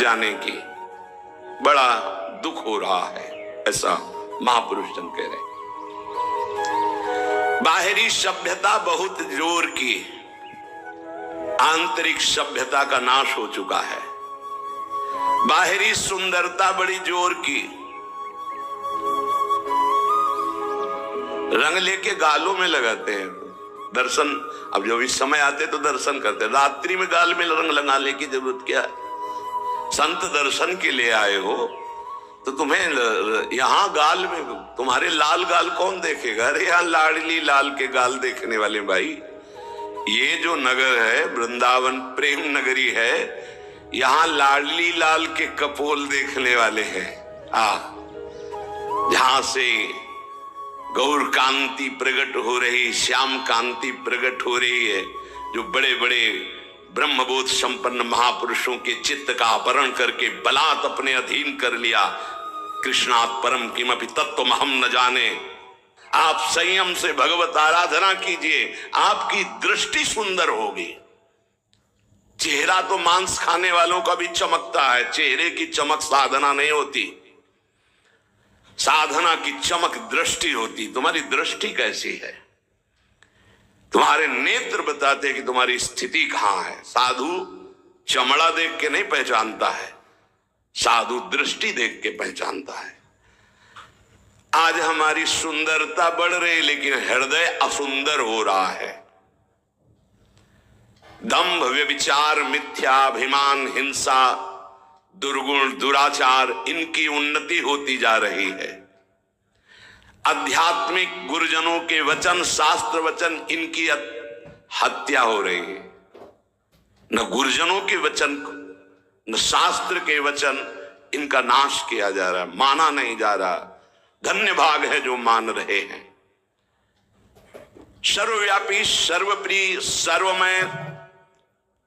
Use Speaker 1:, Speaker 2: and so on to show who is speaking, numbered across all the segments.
Speaker 1: जाने की बड़ा दुख हो रहा है, ऐसा महापुरुष जन कह रहे। बाहरी सभ्यता बहुत जोर की, आंतरिक सभ्यता का नाश हो चुका है। बाहरी सुंदरता बड़ी जोर की, रंग लेके गालों में लगाते हैं दर्शन। अब जो भी समय आते तो दर्शन करते, रात्रि में गाल में रंग लगाने की जरूरत क्या है? संत दर्शन के लिए आए हो तो तुम्हें यहां गाल में तुम्हारे लाल गाल कौन देखेगा? अरे यहाँ लाडली लाल के गाल देखने वाले भाई, ये जो नगर है वृंदावन प्रेम नगरी है, यहाँ लाडली लाल के कपोल देखने वाले हैं। जहां से गौर कांति प्रकट हो रही, श्याम कांति प्रकट हो रही है, जो बड़े बड़े ब्रह्मबोध संपन्न महापुरुषों के चित्त का अपहरण करके बलात् अपने अधीन कर लिया। कृष्णात् परम किमपि तत्त्वमहं न जाने। आप संयम से भगवत आराधना कीजिए, आपकी दृष्टि सुंदर होगी। चेहरा तो मांस खाने वालों का भी चमकता है, चेहरे की चमक साधना नहीं होती, साधना की चमक दृष्टि होती। तुम्हारी दृष्टि कैसी है? तुम्हारे नेत्र बताते हैं कि तुम्हारी स्थिति कहां है। साधु चमड़ा देख के नहीं पहचानता है, साधु दृष्टि देख के पहचानता है। आज हमारी सुंदरता बढ़ रही, लेकिन हृदय असुंदर हो रहा है। दंभ, व्यभिचार, मिथ्याभिमान, हिंसा, दुर्गुण, दुराचार, इनकी उन्नति होती जा रही है। आध्यात्मिक गुरुजनों के वचन, शास्त्र वचन, इनकी हत्या हो रही है। न गुरुजनों के वचन, न शास्त्र के वचन, इनका नाश किया जा रहा है, माना नहीं जा रहा। धन्य भाग है जो मान रहे हैं। सर्वव्यापी, सर्वप्रिय, सर्वमय,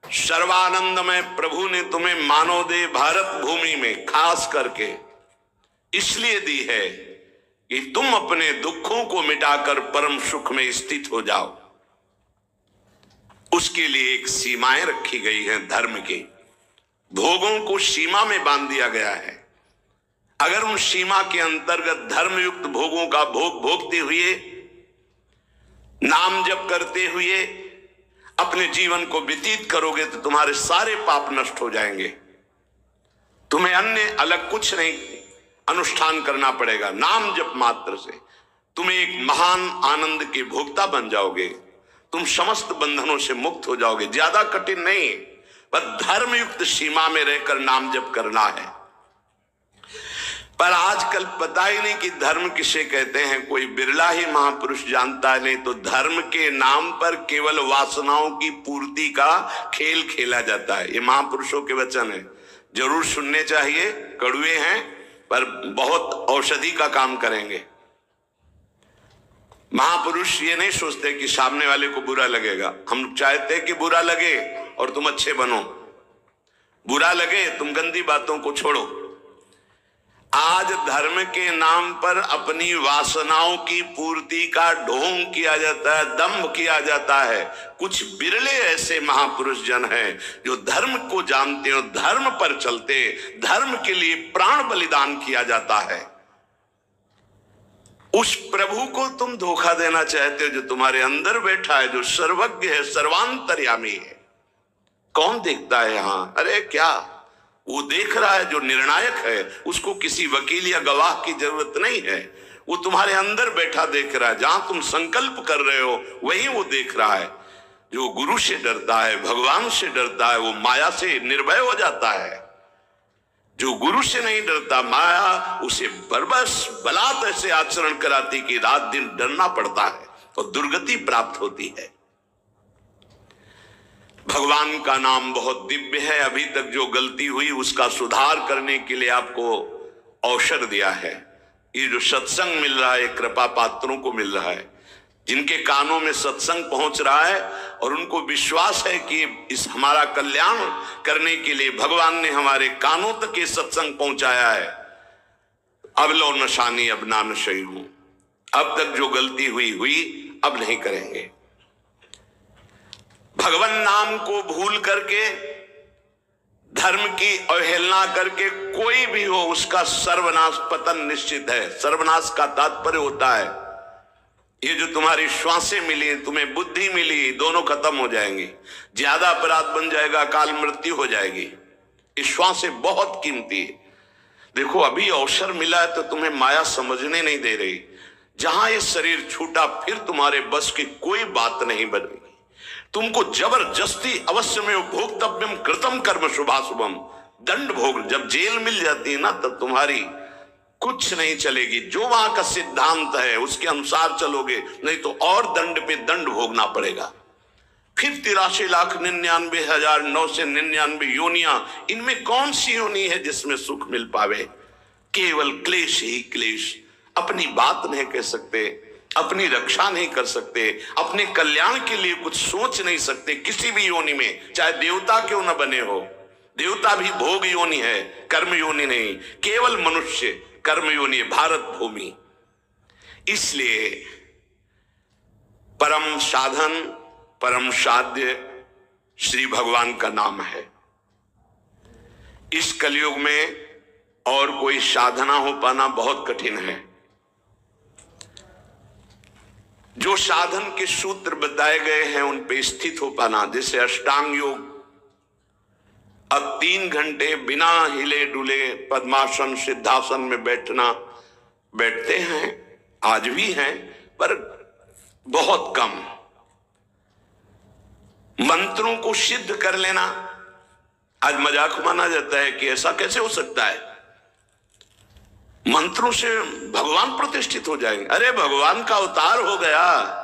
Speaker 1: सर्वानंदमय प्रभु ने तुम्हें मानव देह भारत भूमि में खास करके इसलिए दी है कि तुम अपने दुखों को मिटाकर परम सुख में स्थित हो जाओ। उसके लिए एक सीमाएं रखी गई हैं धर्म की, भोगों को सीमा में बांध दिया गया है। अगर उन सीमा के अंतर्गत धर्मयुक्त भोगों का भोग भोगते हुए, नाम जप करते हुए अपने जीवन को व्यतीत करोगे तो तुम्हारे सारे पाप नष्ट हो जाएंगे। तुम्हें अन्य अलग कुछ नहीं अनुष्ठान करना पड़ेगा। नाम जप मात्र से तुम्हें एक महान आनंद के भोक्ता बन जाओगे। तुम समस्त बंधनों से मुक्त हो जाओगे। ज्यादा कठिन नहीं, बस धर्मयुक्त सीमा में रहकर नाम जप करना है। पर आजकल पता ही नहीं कि धर्म किसे कहते हैं, कोई बिरला ही महापुरुष जानता है। नहीं तो धर्म के नाम पर केवल वासनाओं की पूर्ति का खेल खेला जाता है। ये महापुरुषों के वचन है, जरूर सुनने चाहिए। कड़वे हैं पर बहुत औषधि का काम करेंगे। महापुरुष ये नहीं सोचते कि सामने वाले को बुरा लगेगा। हम चाहते हैं कि बुरा लगे और तुम अच्छे बनो, बुरा लगे तुम गंदी बातों को छोड़ो। आज धर्म के नाम पर अपनी वासनाओं की पूर्ति का ढोंग किया जाता है, दंभ किया जाता है। कुछ बिरले ऐसे महापुरुष जन हैं जो धर्म को जानते हो, धर्म पर चलते, धर्म के लिए प्राण बलिदान किया जाता है। उस प्रभु को तुम धोखा देना चाहते हो जो तुम्हारे अंदर बैठा है, जो सर्वज्ञ है, सर्वांतर्यामी है। कौन देखता है यहां? अरे क्या वो देख रहा है जो निर्णायक है। उसको किसी वकील या गवाह की जरूरत नहीं है, वो तुम्हारे अंदर बैठा देख रहा है। जहां तुम संकल्प कर रहे हो वहीं वो देख रहा है। जो गुरु से डरता है, भगवान से डरता है, वो माया से निर्भय हो जाता है। जो गुरु से नहीं डरता, माया उसे बरबस बलात् ऐसे आचरण कराती कि रात दिन डरना पड़ता है और दुर्गति प्राप्त होती है। भगवान का नाम बहुत दिव्य है। अभी तक जो गलती हुई उसका सुधार करने के लिए आपको अवसर दिया है। ये जो सत्संग मिल रहा है कृपा पात्रों को मिल रहा है, जिनके कानों में सत्संग पहुंच रहा है और उनको विश्वास है कि इस हमारा कल्याण करने के लिए भगवान ने हमारे कानों तक ये सत्संग पहुंचाया है। अब लो नशानी अब ना नशई हूं। अब तक जो गलती हुई अब नहीं करेंगे। भगवान नाम को भूल करके धर्म की अवहेलना करके कोई भी हो उसका सर्वनाश, पतन निश्चित है। सर्वनाश का तात्पर्य होता है ये जो तुम्हारी श्वासें मिली, तुम्हें बुद्धि मिली, दोनों खत्म हो जाएंगी। ज्यादा अपराध बन जाएगा, काल मृत्यु हो जाएगी। ये श्वासें बहुत कीमती है। देखो अभी अवसर मिला है तो तुम्हें माया समझने नहीं दे रही। जहां ये शरीर छूटा फिर तुम्हारे बस की कोई बात नहीं बनेगी। तुमको जबरदस्ती अवश्य में भोक्तव्यम कृतम कर्म शुभाशुभम, दंड भोग। जब जेल मिल जाती है ना तब तुम्हारी कुछ नहीं चलेगी। जो वहां का सिद्धांत है उसके अनुसार चलोगे, नहीं तो और दंड पे दंड भोगना पड़ेगा। फिर 83,99,999 योनियां, इनमें कौन सी योनि है जिसमें सुख मिल पावे? केवल क्लेश ही क्लेश। अपनी बात नहीं कह सकते, अपनी रक्षा नहीं कर सकते, अपने कल्याण के लिए कुछ सोच नहीं सकते किसी भी योनि में, चाहे देवता क्यों न बने हो। देवता भी भोग योनि है, कर्म योनि नहीं। केवल मनुष्य कर्म योनि, भारत भूमि। इसलिए परम साधन, परम साध्य श्री भगवान का नाम है। इस कलयुग में और कोई साधना हो पाना बहुत कठिन है। जो साधन के सूत्र बताए गए हैं उन पे स्थित हो पाना, जैसे अष्टांग योग, अब 3 घंटे बिना हिले डुले पद्मासन सिद्धासन में बैठते हैं, आज भी हैं, पर बहुत कम। मंत्रों को सिद्ध कर लेना आज मजाक माना जाता है कि ऐसा कैसे हो सकता है, मंत्रों से भगवान प्रतिष्ठित हो जाएंगे। अरे भगवान का अवतार हो गया।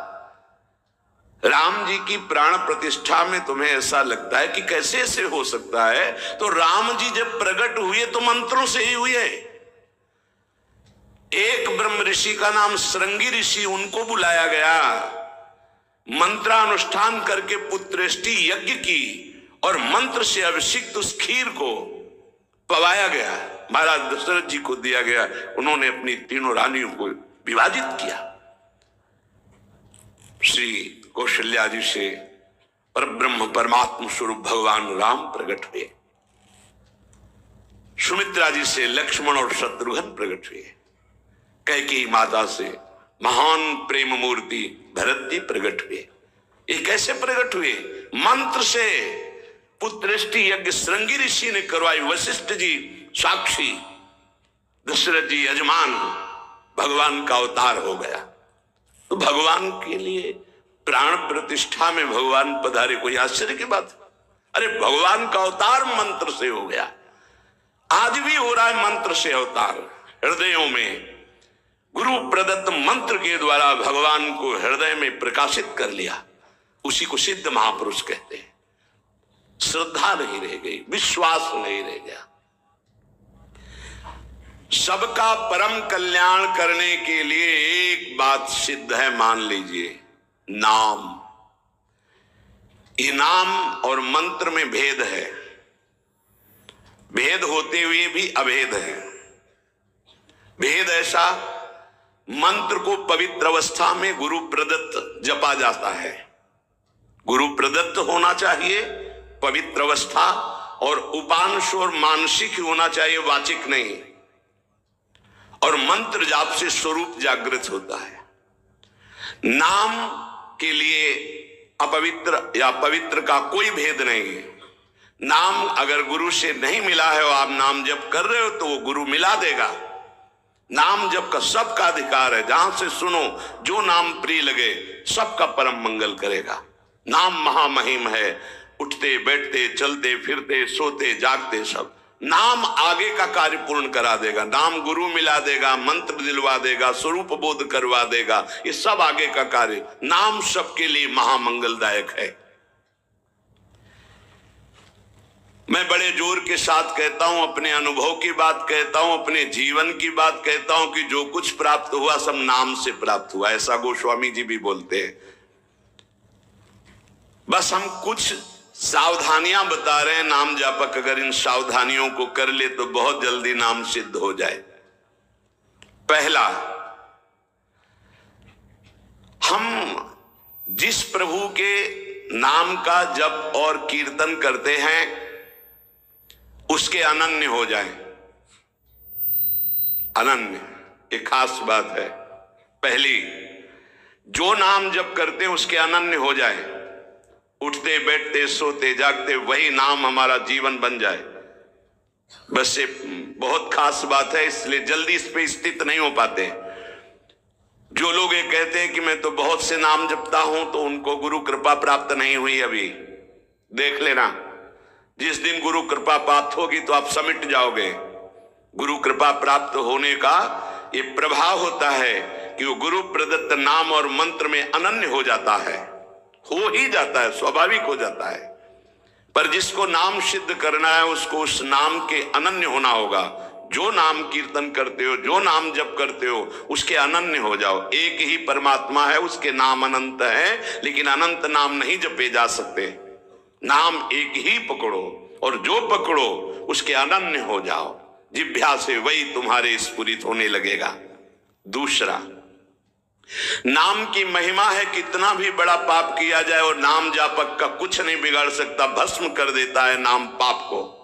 Speaker 1: राम जी की प्राण प्रतिष्ठा में तुम्हें ऐसा लगता है कि कैसे ऐसे हो सकता है, तो राम जी जब प्रकट हुए तो मंत्रों से ही हुए। एक ब्रह्म ऋषि का नाम श्रृंगी ऋषि, उनको बुलाया गया, मंत्रानुष्ठान करके पुत्रेष्टि यज्ञ की और मंत्र से अभिषिक्त उस खीर को पवाया गया, महाराज दशरथ जी को दिया गया। उन्होंने अपनी तीनों रानियों को विभाजित किया। श्री कौशल्या जी से परब्रह्म परमात्मा स्वरूप भगवान राम प्रकट हुए। सुमित्रा जी से लक्ष्मण और शत्रुघ्न प्रकट हुए। कैकेयी माता से महान प्रेम मूर्ति भरत जी प्रकट हुए। ये कैसे प्रकट हुए? मंत्र से। पुत्रेष्टि यज्ञ श्रृंगी ऋषि ने करवाई, वशिष्ठ जी साक्षी, दशरथ जी यजमान, भगवान का अवतार हो गया। तो भगवान के लिए प्राण प्रतिष्ठा में भगवान पधारे, कोई आश्चर्य की बात? अरे भगवान का अवतार मंत्र से हो गया। आज भी हो रहा है मंत्र से अवतार। हृदयों में गुरु प्रदत्त मंत्र के द्वारा भगवान को हृदय में प्रकाशित कर लिया, उसी को सिद्ध महापुरुष कहते हैं। श्रद्धा नहीं रह गई, विश्वास नहीं रह गया। सबका परम कल्याण करने के लिए एक बात सिद्ध है, मान लीजिए, नाम। ये नाम और मंत्र में भेद है, भेद होते हुए भी अभेद है। भेद ऐसा, मंत्र को पवित्र अवस्था में गुरु प्रदत्त जपा जाता है, गुरु प्रदत्त होना चाहिए, पवित्र अवस्था, और उपांश और मानसिक होना चाहिए, वाचिक नहीं। और मंत्र जाप से स्वरूप जागृत होता है। नाम के लिए अपवित्र या पवित्र का कोई भेद नहीं है। नाम अगर गुरु से नहीं मिला है और आप नाम जप कर रहे हो तो वो गुरु मिला देगा। नाम जप का सबका अधिकार है, जहां से सुनो, जो नाम प्रिय लगे, सबका परम मंगल करेगा। नाम महामहिम है, उठते बैठते चलते फिरते सोते जागते सब। नाम आगे का कार्य पूर्ण करा देगा। नाम गुरु मिला देगा, मंत्र दिलवा देगा, स्वरूप बोध करवा देगा, ये सब आगे का कार्य। नाम सबके लिए महामंगलदायक है। मैं बड़े जोर के साथ कहता हूं, अपने अनुभव की बात कहता हूं, अपने जीवन की बात कहता हूं कि जो कुछ प्राप्त हुआ सब नाम से प्राप्त हुआ। ऐसा गोस्वामी जी भी बोलते हैं। बस हम कुछ सावधानियां बता रहे हैं। नाम जापक अगर इन सावधानियों को कर ले तो बहुत जल्दी नाम सिद्ध हो जाए। पहला, हम जिस प्रभु के नाम का जप और कीर्तन करते हैं उसके अनन्य हो जाएं। अनन्य एक खास बात है। पहली, जो नाम जप करते हैं उसके अनन्य हो जाए, उठते बैठते सोते जागते वही नाम हमारा जीवन बन जाए। बस ये बहुत खास बात है, इसलिए जल्दी इस पे स्थित नहीं हो पाते। जो लोग ये कहते हैं कि मैं तो बहुत से नाम जपता हूं, तो उनको गुरु कृपा प्राप्त नहीं हुई। अभी देख लेना, जिस दिन गुरु कृपा प्राप्त होगी तो आप समिट जाओगे। गुरु कृपा प्राप्त होने का ये प्रभाव होता है कि वो गुरु प्रदत्त नाम और मंत्र में अनन्य हो जाता है, हो ही जाता है, स्वाभाविक हो जाता है। पर जिसको नाम सिद्ध करना है उसको उस नाम के अनन्य होना होगा। जो नाम कीर्तन करते हो, जो नाम जप करते हो, उसके अनन्य हो जाओ। एक ही परमात्मा है, उसके नाम अनंत है, लेकिन अनंत नाम नहीं जपे जा सकते। नाम एक ही पकड़ो, और जो पकड़ो उसके अनन्य हो जाओ। जिह्वा से वही तुम्हारे स्फुरित होने लगेगा। दूसरा, नाम की महिमा है। कितना भी बड़ा पाप किया जाए और नाम जापक का कुछ नहीं बिगाड़ सकता, भस्म कर देता है नाम पाप को।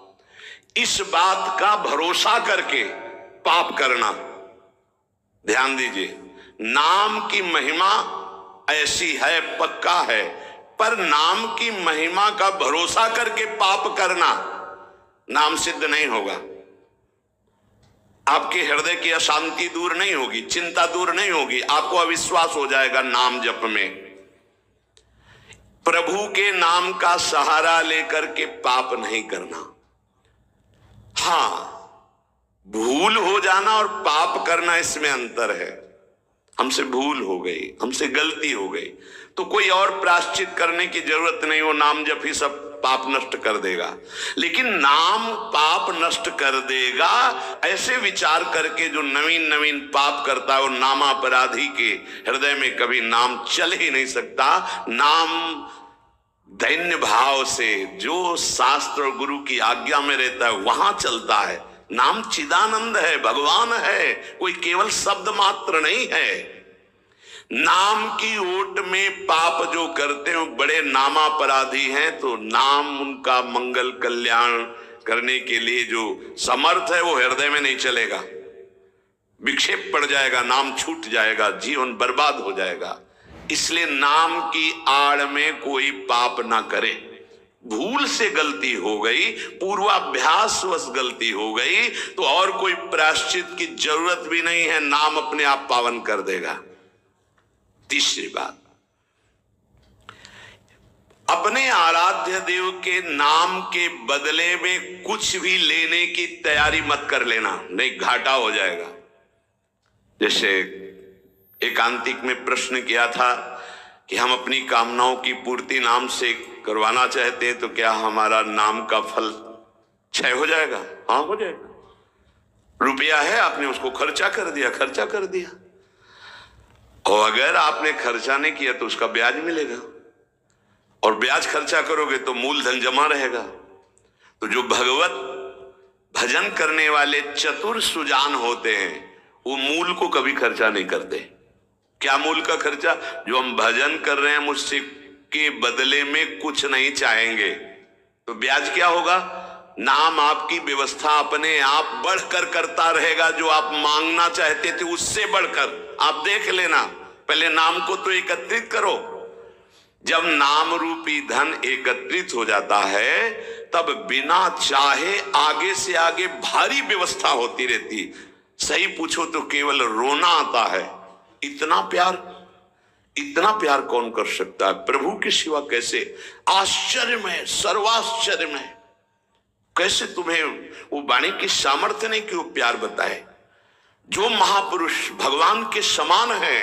Speaker 1: इस बात का भरोसा करके पाप करना, ध्यान दीजिए, नाम की महिमा ऐसी है, पक्का है, पर नाम की महिमा का भरोसा करके पाप करना नाम सिद्ध नहीं होगा। आपके हृदय की अशांति दूर नहीं होगी, चिंता दूर नहीं होगी, आपको अविश्वास हो जाएगा नाम जप में। प्रभु के नाम का सहारा लेकर के पाप नहीं करना। हां, भूल हो जाना और पाप करना, इसमें अंतर है। हमसे भूल हो गई, हमसे गलती हो गई, तो कोई और प्रायश्चित करने की जरूरत नहीं, वो नाम जप ही सब पाप नष्ट कर देगा। लेकिन नाम पाप नष्ट कर देगा, ऐसे विचार करके जो नवीन नवीन पाप करता है, वो नामापराधी के हृदय में कभी नाम चल ही नहीं सकता। नाम दैन्य भाव से, जो शास्त्र और गुरु की आज्ञा में रहता है, वहां चलता है। नाम चिदानंद है, भगवान है, कोई केवल शब्द मात्र नहीं है। नाम की ओट में पाप जो करते हैं बड़े नामापराधी हैं, तो नाम उनका मंगल कल्याण करने के लिए जो समर्थ है वो हृदय में नहीं चलेगा, विक्षेप पड़ जाएगा, नाम छूट जाएगा, जीवन बर्बाद हो जाएगा। इसलिए नाम की आड़ में कोई पाप ना करे। भूल से गलती हो गई, पूर्वाभ्यासवश गलती हो गई, तो और कोई प्रायश्चित की जरूरत भी नहीं है, नाम अपने आप पावन कर देगा। तीसरी बात, अपने आराध्य देव के नाम के बदले में कुछ भी लेने की तैयारी मत कर लेना, नहीं घाटा हो जाएगा। जैसे एकांतिक में प्रश्न किया था कि हम अपनी कामनाओं की पूर्ति नाम से करवाना चाहते हैं, तो क्या हमारा नाम का फल क्षय हो जाएगा? हाँ, हो जाएगा। रुपया है, आपने उसको खर्चा कर दिया, और अगर आपने खर्चा नहीं किया तो उसका ब्याज मिलेगा, और ब्याज खर्चा करोगे तो मूलधन जमा रहेगा। तो जो भगवत भजन करने वाले चतुर सुजान होते हैं, वो मूल को कभी खर्चा नहीं करते। क्या मूल का खर्चा? जो हम भजन कर रहे हैं, मुझसे के बदले में कुछ नहीं चाहेंगे, तो ब्याज क्या होगा? नाम आपकी व्यवस्था अपने आप बढ़कर करता रहेगा, जो आप मांगना चाहते थे उससे बढ़कर। आप देख लेना, पहले नाम को तो एकत्रित करो। जब नाम रूपी धन एकत्रित हो जाता है, तब बिना चाहे आगे से आगे भारी व्यवस्था होती रहती। सही पूछो तो केवल रोना आता है। इतना प्यार कौन कर सकता है प्रभु के सिवा? कैसे आश्चर्य में, सर्वाश्चर्य में, कैसे तुम्हें वो वाणी की सामर्थ्य नहीं कि वो प्यार बताए। जो महापुरुष भगवान के समान है,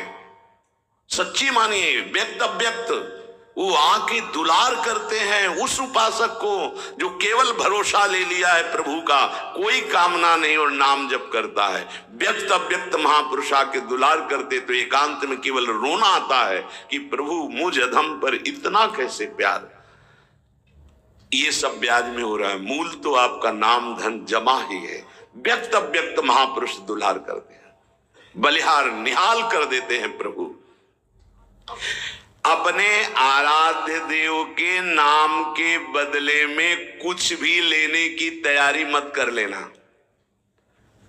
Speaker 1: सच्ची मानिए, व्यक्त अव्यक्त, वो आके दुलार करते हैं उस उपासक को जो केवल भरोसा ले लिया है प्रभु का, कोई कामना नहीं और नाम जप करता है। व्यक्त अव्यक्त महापुरुष आके दुलार करते तो एकांत में केवल रोना आता है कि प्रभु मुझ अधम पर इतना कैसे प्यार। ये सब ब्याज में हो रहा है, मूल तो आपका नाम धन जमा ही है। व्यक्त अव्यक्त महापुरुष दुलार करते हैं, बलिहार निहाल कर देते हैं प्रभु। अपने आराध्य देव के नाम के बदले में कुछ भी लेने की तैयारी मत कर लेना,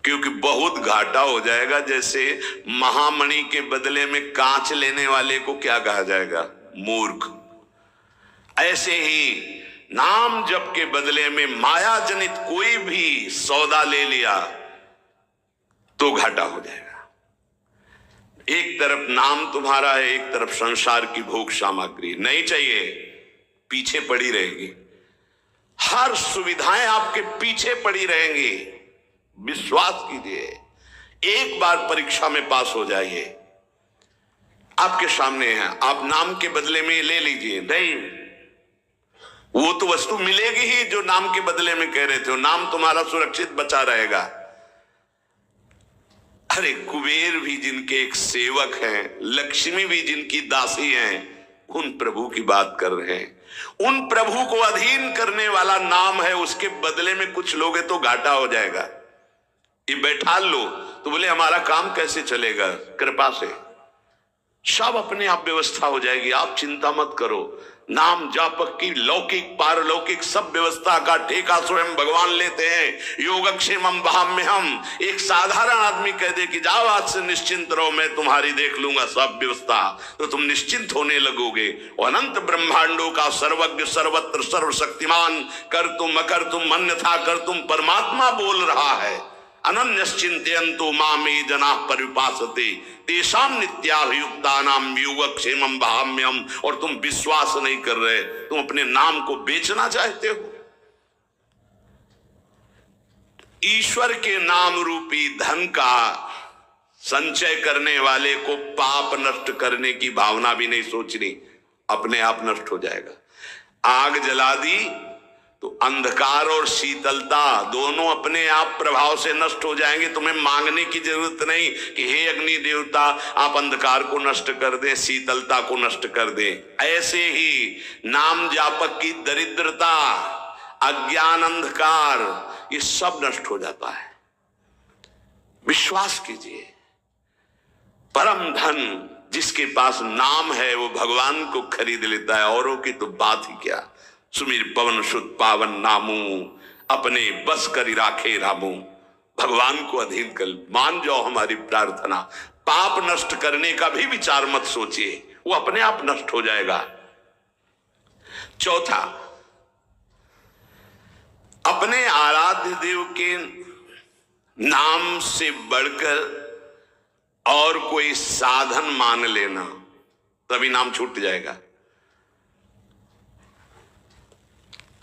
Speaker 1: क्योंकि बहुत घाटा हो जाएगा। जैसे महामणि के बदले में कांच लेने वाले को क्या कहा जाएगा? मूर्ख। ऐसे ही नाम जप के बदले में माया जनित कोई भी सौदा ले लिया तो घाटा हो जाएगा। एक तरफ नाम तुम्हारा है, एक तरफ संसार की भोग सामग्री नहीं चाहिए, पीछे पड़ी रहेगी। हर सुविधाएं आपके पीछे पड़ी रहेंगी। विश्वास कीजिए, एक बार परीक्षा में पास हो जाइए, आपके सामने है, आप नाम के बदले में ले लीजिए। नहीं, वो तो वस्तु मिलेगी ही जो नाम के बदले में कह रहे थे। नाम तुम्हारा सुरक्षित बचा रहेगा। अरे कुबेर भी जिनके एक सेवक हैं, लक्ष्मी भी जिनकी दासी हैं, उन प्रभु की बात कर रहे हैं। उन प्रभु को अधीन करने वाला नाम है, उसके बदले में कुछ लोगे तो घाटा हो जाएगा। ये बैठा लो तो बोले हमारा काम कैसे चलेगा? कृपा से सब अपने आप व्यवस्था हो जाएगी, आप चिंता मत करो। नाम जापक की लौकिक पारलौकिक सब व्यवस्था का ठेका स्वयं भगवान लेते हैं। योगक्षेमम वहाम्यहम। एक साधारण आदमी कह दे कि जाओ आज से निश्चिंत रहो, मैं तुम्हारी देख लूंगा सब व्यवस्था, तो तुम निश्चिंत होने लगोगे। अनंत ब्रह्मांडों का सर्वज्ञ सर्वत्र सर्वशक्तिमान कर तुम अकर तुम अन्यथा कर तुम परमात्मा बोल रहा है। अनन्यश्चिन्तयन्तु मामे जनाः परिपासते तेषां नित्याभियुक्तानां योगक्षेमं वहाम्यहम्। और तुम विश्वास नहीं कर रहे, तुम अपने नाम को बेचना चाहते हो। ईश्वर के नाम रूपी धन का संचय करने वाले को पाप नष्ट करने की भावना भी नहीं सोचनी, अपने आप नष्ट हो जाएगा। आग जला दी तो अंधकार और शीतलता दोनों अपने आप प्रभाव से नष्ट हो जाएंगे। तुम्हें मांगने की जरूरत नहीं कि हे अग्नि देवता आप अंधकार को नष्ट कर दें, शीतलता को नष्ट कर दें। ऐसे ही नाम जापक की दरिद्रता, अज्ञान, अंधकार, ये सब नष्ट हो जाता है। विश्वास कीजिए, परम धन जिसके पास नाम है वो भगवान को खरीद लेता है, औरों की तो बात ही क्या। सुमिर पवन सुत पावन नामू अपने बस करी राखे रामू। भगवान को अधीन कर मान जाओ हमारी प्रार्थना। पाप नष्ट करने का भी विचार मत सोचिए, वो अपने आप नष्ट हो जाएगा। चौथा, अपने आराध्य देव के नाम से बढ़कर और कोई साधन मान लेना, तभी नाम छूट जाएगा।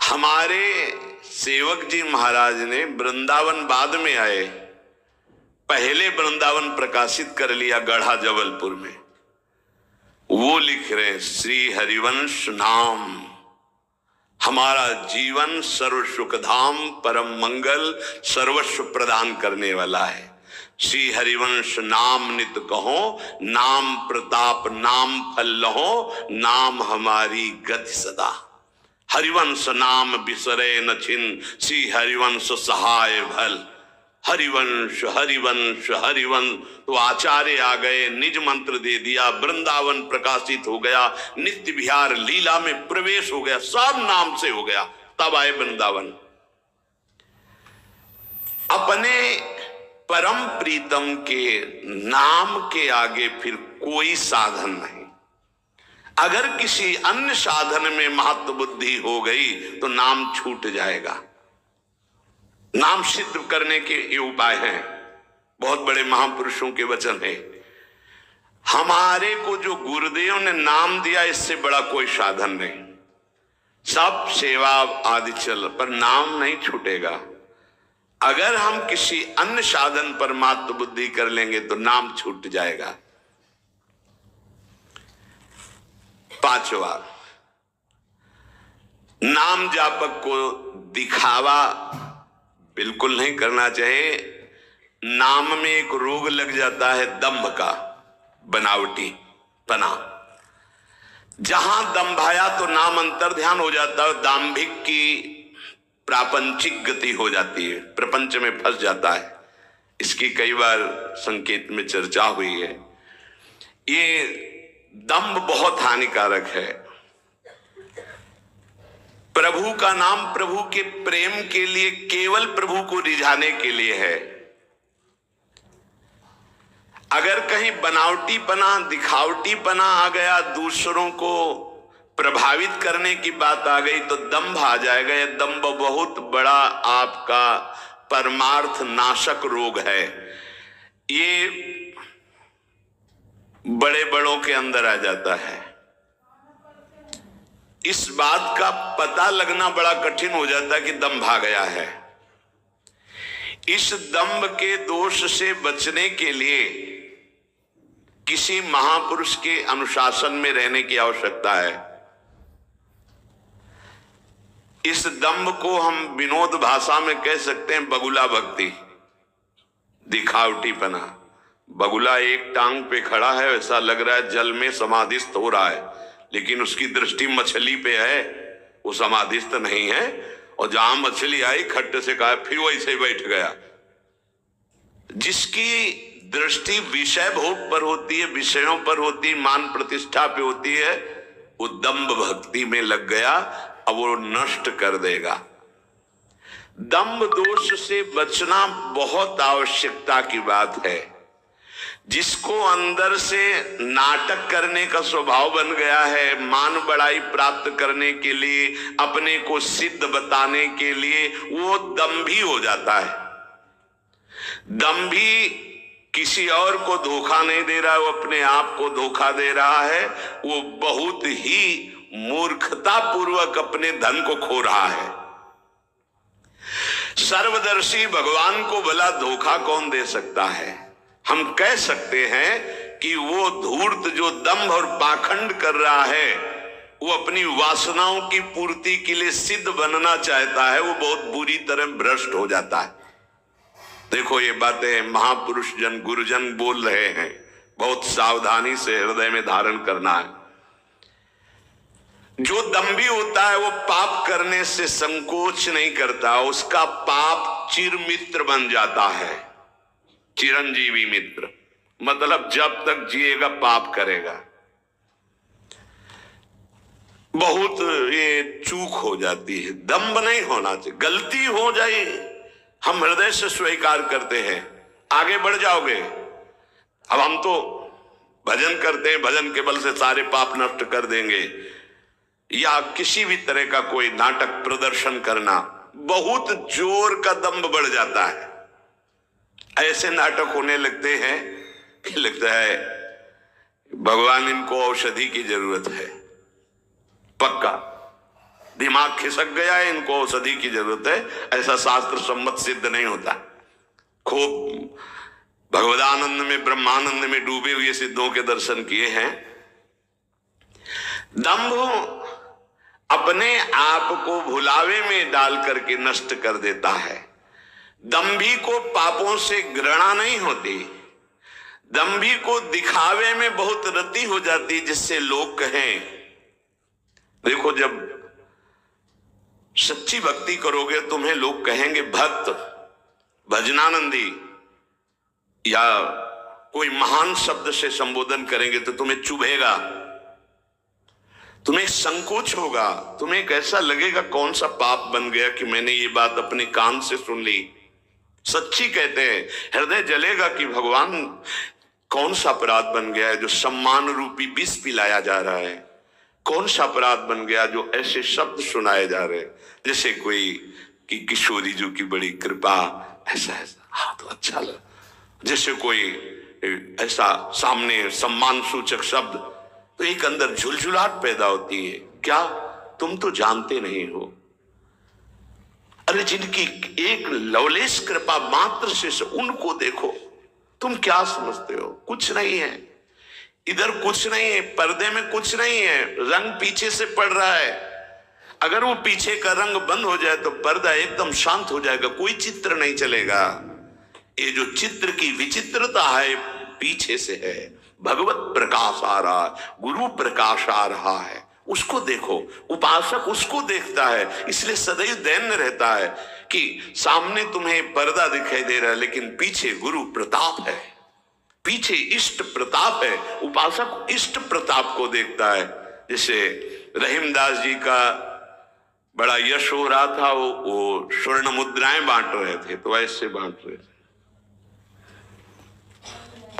Speaker 1: हमारे सेवक जी महाराज ने वृंदावन बाद में आए, पहले वृंदावन प्रकाशित कर लिया गढ़ा जबलपुर में। वो लिख रहे हैं, श्री हरिवंश नाम हमारा जीवन सर्व सुखधाम परम मंगल सर्वस्व प्रदान करने वाला है। श्री हरिवंश नाम नित कहो, नाम प्रताप नाम फल लहो, नाम हमारी गति सदा। हरिवंश नाम बिसरे न छिन, श्री हरिवंश सहाय भल। हरिवंश हरिवंश हरिवंश। तो आचार्य आ गए, निज मंत्र दे दिया, वृंदावन प्रकाशित हो गया, नित्य विहार लीला में प्रवेश हो गया, सब नाम से हो गया। तब आए वृंदावन। अपने परम प्रीतम के नाम के आगे फिर कोई साधन नहीं। अगर किसी अन्य साधन में महत्व बुद्धि हो गई तो नाम छूट जाएगा। नाम सिद्ध करने के ये उपाय हैं, बहुत बड़े महापुरुषों के वचन है। हमारे को जो गुरुदेव ने नाम दिया, इससे बड़ा कोई साधन नहीं। सब सेवा आदि चल, पर नाम नहीं छूटेगा। अगर हम किसी अन्य साधन पर मात्र बुद्धि कर लेंगे तो नाम छूट जाएगा। पांचवा, नाम जापक को दिखावा बिल्कुल नहीं करना चाहिए। नाम में एक रोग लग जाता है दंभ का, बनावटी पना। जहां दंभाया तो नाम अंतर ध्यान हो जाता है, दाम्भिक की प्रापंचिक गति हो जाती है, प्रपंच में फंस जाता है। इसकी कई बार संकेत में चर्चा हुई है। ये दंभ बहुत हानिकारक है। प्रभु का नाम प्रभु के प्रेम के लिए, केवल प्रभु को रिझाने के लिए है। अगर कहीं बनावटीपना, दिखावटीपना आ गया, दूसरों को प्रभावित करने की बात आ गई, तो दंभ आ जाएगा। यह दंभ बहुत बड़ा आपका परमार्थ नाशक रोग है। ये बड़े बड़ों के अंदर आ जाता है। इस बात का पता लगना बड़ा कठिन हो जाता है कि दंभ आ गया है। इस दंभ के दोष से बचने के लिए किसी महापुरुष के अनुशासन में रहने की आवश्यकता है। इस दंभ को हम विनोद भाषा में कह सकते हैं बगुला भक्ति, दिखावटीपना। बगुला एक टांग पे खड़ा है, ऐसा लग रहा है जल में समाधिस्थ हो रहा है, लेकिन उसकी दृष्टि मछली पे है, वो समाधिस्थ नहीं है। और जहां मछली आई खट्टे से कहा फिर वैसे ही बैठ गया। जिसकी दृष्टि विषय भोग पर होती है, विषयों पर होती है, मान प्रतिष्ठा पे होती है, वो दंभ भक्ति में लग गया, अब वो नष्ट कर देगा। दंभ दोष से बचना बहुत आवश्यकता की बात है। जिसको अंदर से नाटक करने का स्वभाव बन गया है, मान बड़ाई प्राप्त करने के लिए, अपने को सिद्ध बताने के लिए, वो दंभी हो जाता है। दंभी किसी और को धोखा नहीं दे रहा है, वो अपने आप को धोखा दे रहा है। वो बहुत ही मूर्खता पूर्वक अपने धन को खो रहा है। सर्वदर्शी भगवान को भला धोखा कौन दे सकता है? हम कह सकते हैं कि वो धूर्त जो दंभ और पाखंड कर रहा है, वो अपनी वासनाओं की पूर्ति के लिए सिद्ध बनना चाहता है, वो बहुत बुरी तरह भ्रष्ट हो जाता है। देखो ये बातें महापुरुष जन, गुरुजन बोल रहे हैं, बहुत सावधानी से हृदय में धारण करना है। जो दंभी होता है वो पाप करने से संकोच नहीं करता, उसका पाप चिरमित्र बन जाता है, चिरंजीवी मित्र। मतलब जब तक जिएगा पाप करेगा। बहुत ये चूक हो जाती है, दंभ नहीं होना चाहिए। गलती हो जाए हम हृदय से स्वीकार करते हैं, आगे बढ़ जाओगे। अब हम तो भजन करते हैं, भजन के बल से सारे पाप नष्ट कर देंगे, या किसी भी तरह का कोई नाटक प्रदर्शन करना, बहुत जोर का दंभ बढ़ जाता है। ऐसे नाटक होने लगते हैं कि लगता है भगवान इनको औषधि की जरूरत है, पक्का दिमाग खिसक गया है, इनको औषधि की जरूरत है। ऐसा शास्त्र सम्मत सिद्ध नहीं होता। खूब भगवदानंद में, ब्रह्मानंद में डूबे हुए सिद्धों के दर्शन किए हैं। दंभ अपने आप को भुलावे में डाल करके नष्ट कर देता है। दंभी को पापों से घृणा नहीं होती, दंभी को दिखावे में बहुत रति हो जाती, जिससे लोग कहें। देखो जब सच्ची भक्ति करोगे तुम्हें लोग कहेंगे भक्त, भजनानंदी, या कोई महान शब्द से संबोधन करेंगे तो तुम्हें चुभेगा, तुम्हें संकोच होगा, तुम्हें कैसा लगेगा कौन सा पाप बन गया कि मैंने ये बात अपने कान से सुन ली। सच्ची कहते हैं, हृदय जलेगा कि भगवान कौन सा अपराध बन गया है जो सम्मान रूपी विष पिलाया जा रहा है, कौन सा अपराध बन गया जो ऐसे शब्द सुनाए जा रहे हैं, जैसे कोई कि किशोरी जी की बड़ी कृपा, ऐसा ऐसा। हाँ तो अच्छा लगा। जैसे कोई ऐसा सामने सम्मान सूचक शब्द, तो एक अंदर झुलझुलाहट पैदा होती है। क्या तुम तो जानते नहीं हो? अरे जिनकी एक लवलेश कृपा मात्र से उनको देखो, तुम क्या समझते हो? कुछ नहीं है, इधर कुछ नहीं है, पर्दे में कुछ नहीं है, रंग पीछे से पड़ रहा है। अगर वो पीछे का रंग बंद हो जाए तो पर्दा एकदम शांत हो जाएगा, कोई चित्र नहीं चलेगा। ये जो चित्र की विचित्रता है पीछे से है। भगवत प्रकाश आ रहा है, गुरु प्रकाश आ रहा है, उसको देखो। उपासक उसको देखता है, इसलिए सदैव दैन्य रहता है कि सामने तुम्हें पर्दा दिखाई दे रहा है लेकिन पीछे गुरु प्रताप है, पीछे इष्ट प्रताप है, उपासक इष्ट प्रताप को देखता है। जैसे रहीमदास जी का बड़ा यश हो रहा था, वो स्वर्ण मुद्राएं बांट रहे थे, तो ऐसे बांट रहे थे।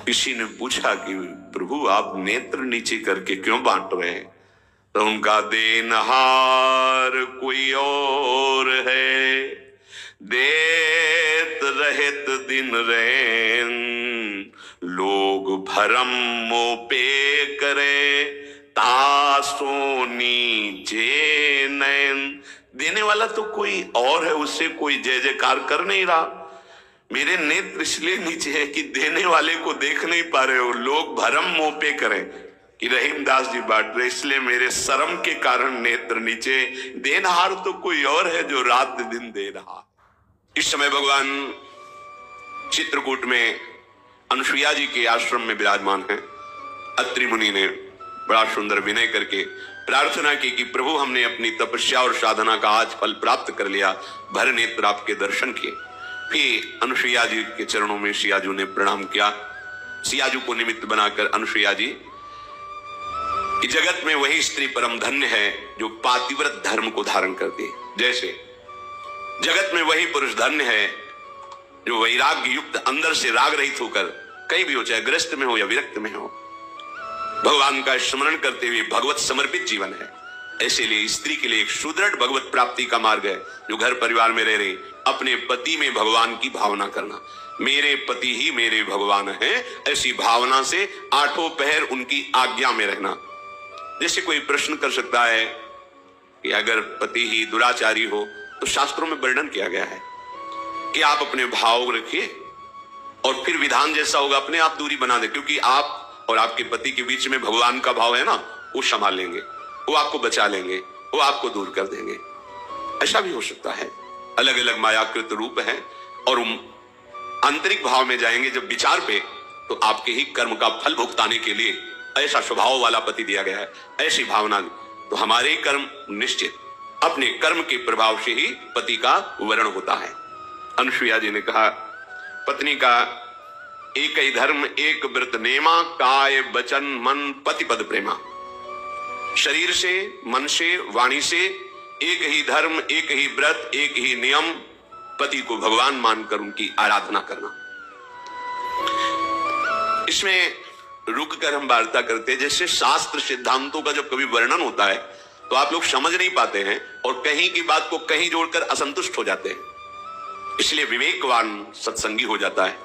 Speaker 1: किसी ने पूछा कि प्रभु आप नेत्र नीचे करके क्यों बांट रहे हैं? तो उनका देनहार कोई और है, देत रहत दिन रैन, लोग भरम मोपे करे, तासो नीचे नैन। देने वाला तो कोई और है, उससे कोई जय जयकार कर नहीं रहा। मेरे नेत्र इसलिए नीचे है कि देने वाले को देख नहीं पा रहे हो, लोग भरम मोपे करें कि रहीमदास जी बांट रहे, इसलिए मेरे शर्म के कारण नेत्र नीचे। देनहार तो कोई और है जो रात दिन दे रहा। इस समय भगवान चित्रकूट में अनुसुईया जी के आश्रम में विराजमान है। अत्रि मुनि ने बड़ा सुंदर विनय करके प्रार्थना की कि प्रभु हमने अपनी तपस्या और साधना का आज फल प्राप्त कर लिया, भर नेत्र आपके दर्शन किए। फिर अनुसुईया जी के चरणों में सियाजू ने प्रणाम किया। सियाजू को निमित्त बनाकर अनुसुईया जी, जगत में वही स्त्री परम धन्य है जो पातिव्रत धर्म को धारण करती है, जैसे जगत में वही पुरुष धन्य है जो वैराग्य युक्त अंदर से राग रहित होकर कहीं भी हो, चाहे ग्रस्त में हो या विरक्त में हो, भगवान का स्मरण करते हुए भगवत समर्पित जीवन है। ऐसे लिए स्त्री के लिए एक सुदृढ़ भगवत प्राप्ति का मार्ग है जो घर परिवार में रह रही अपने पति में भगवान की भावना करना। मेरे पति ही मेरे भगवान हैं, ऐसी भावना से आठों पहर उनकी आज्ञा में रहना। जैसे कोई प्रश्न कर सकता है कि अगर पति ही दुराचारी हो तो शास्त्रों में वर्णन किया गया है कि आप अपने भाव रखिए और फिर विधान जैसा होगा अपने आप दूरी बना दे, क्योंकि आप और आपके पति के बीच में भगवान का भाव है ना, वो संभाल लेंगे, वो आपको बचा लेंगे, वो आपको दूर कर देंगे। ऐसा भी हो सकता है। अलग अलग मायाकृत रूप है और आंतरिक भाव में जाएंगे जब विचार पे, तो आपके ही कर्म का फल भुगताने के लिए ऐसा स्वभाव वाला पति दिया गया है, ऐसी भावना। तो हमारे कर्म निश्चित, अपने कर्म के प्रभाव से ही पति का वर्ण होता है। अनुसुईया जी ने कहा, पत्नी का एक ही धर्म एक व्रत नेमा, काय वचन मन पति पद प्रेमा। शरीर से, मन से, वाणी से एक ही धर्म, एक ही व्रत, एक ही नियम, पति को भगवान मानकर उनकी आराधना करना। इसमें रुककर हम वार्ता करते हैं। जैसे शास्त्र सिद्धांतों का जब कभी वर्णन होता है तो आप लोग समझ नहीं पाते हैं और कहीं की बात को कहीं जोड़कर असंतुष्ट हो जाते हैं। इसलिए विवेकवान सत्संगी हो जाता है,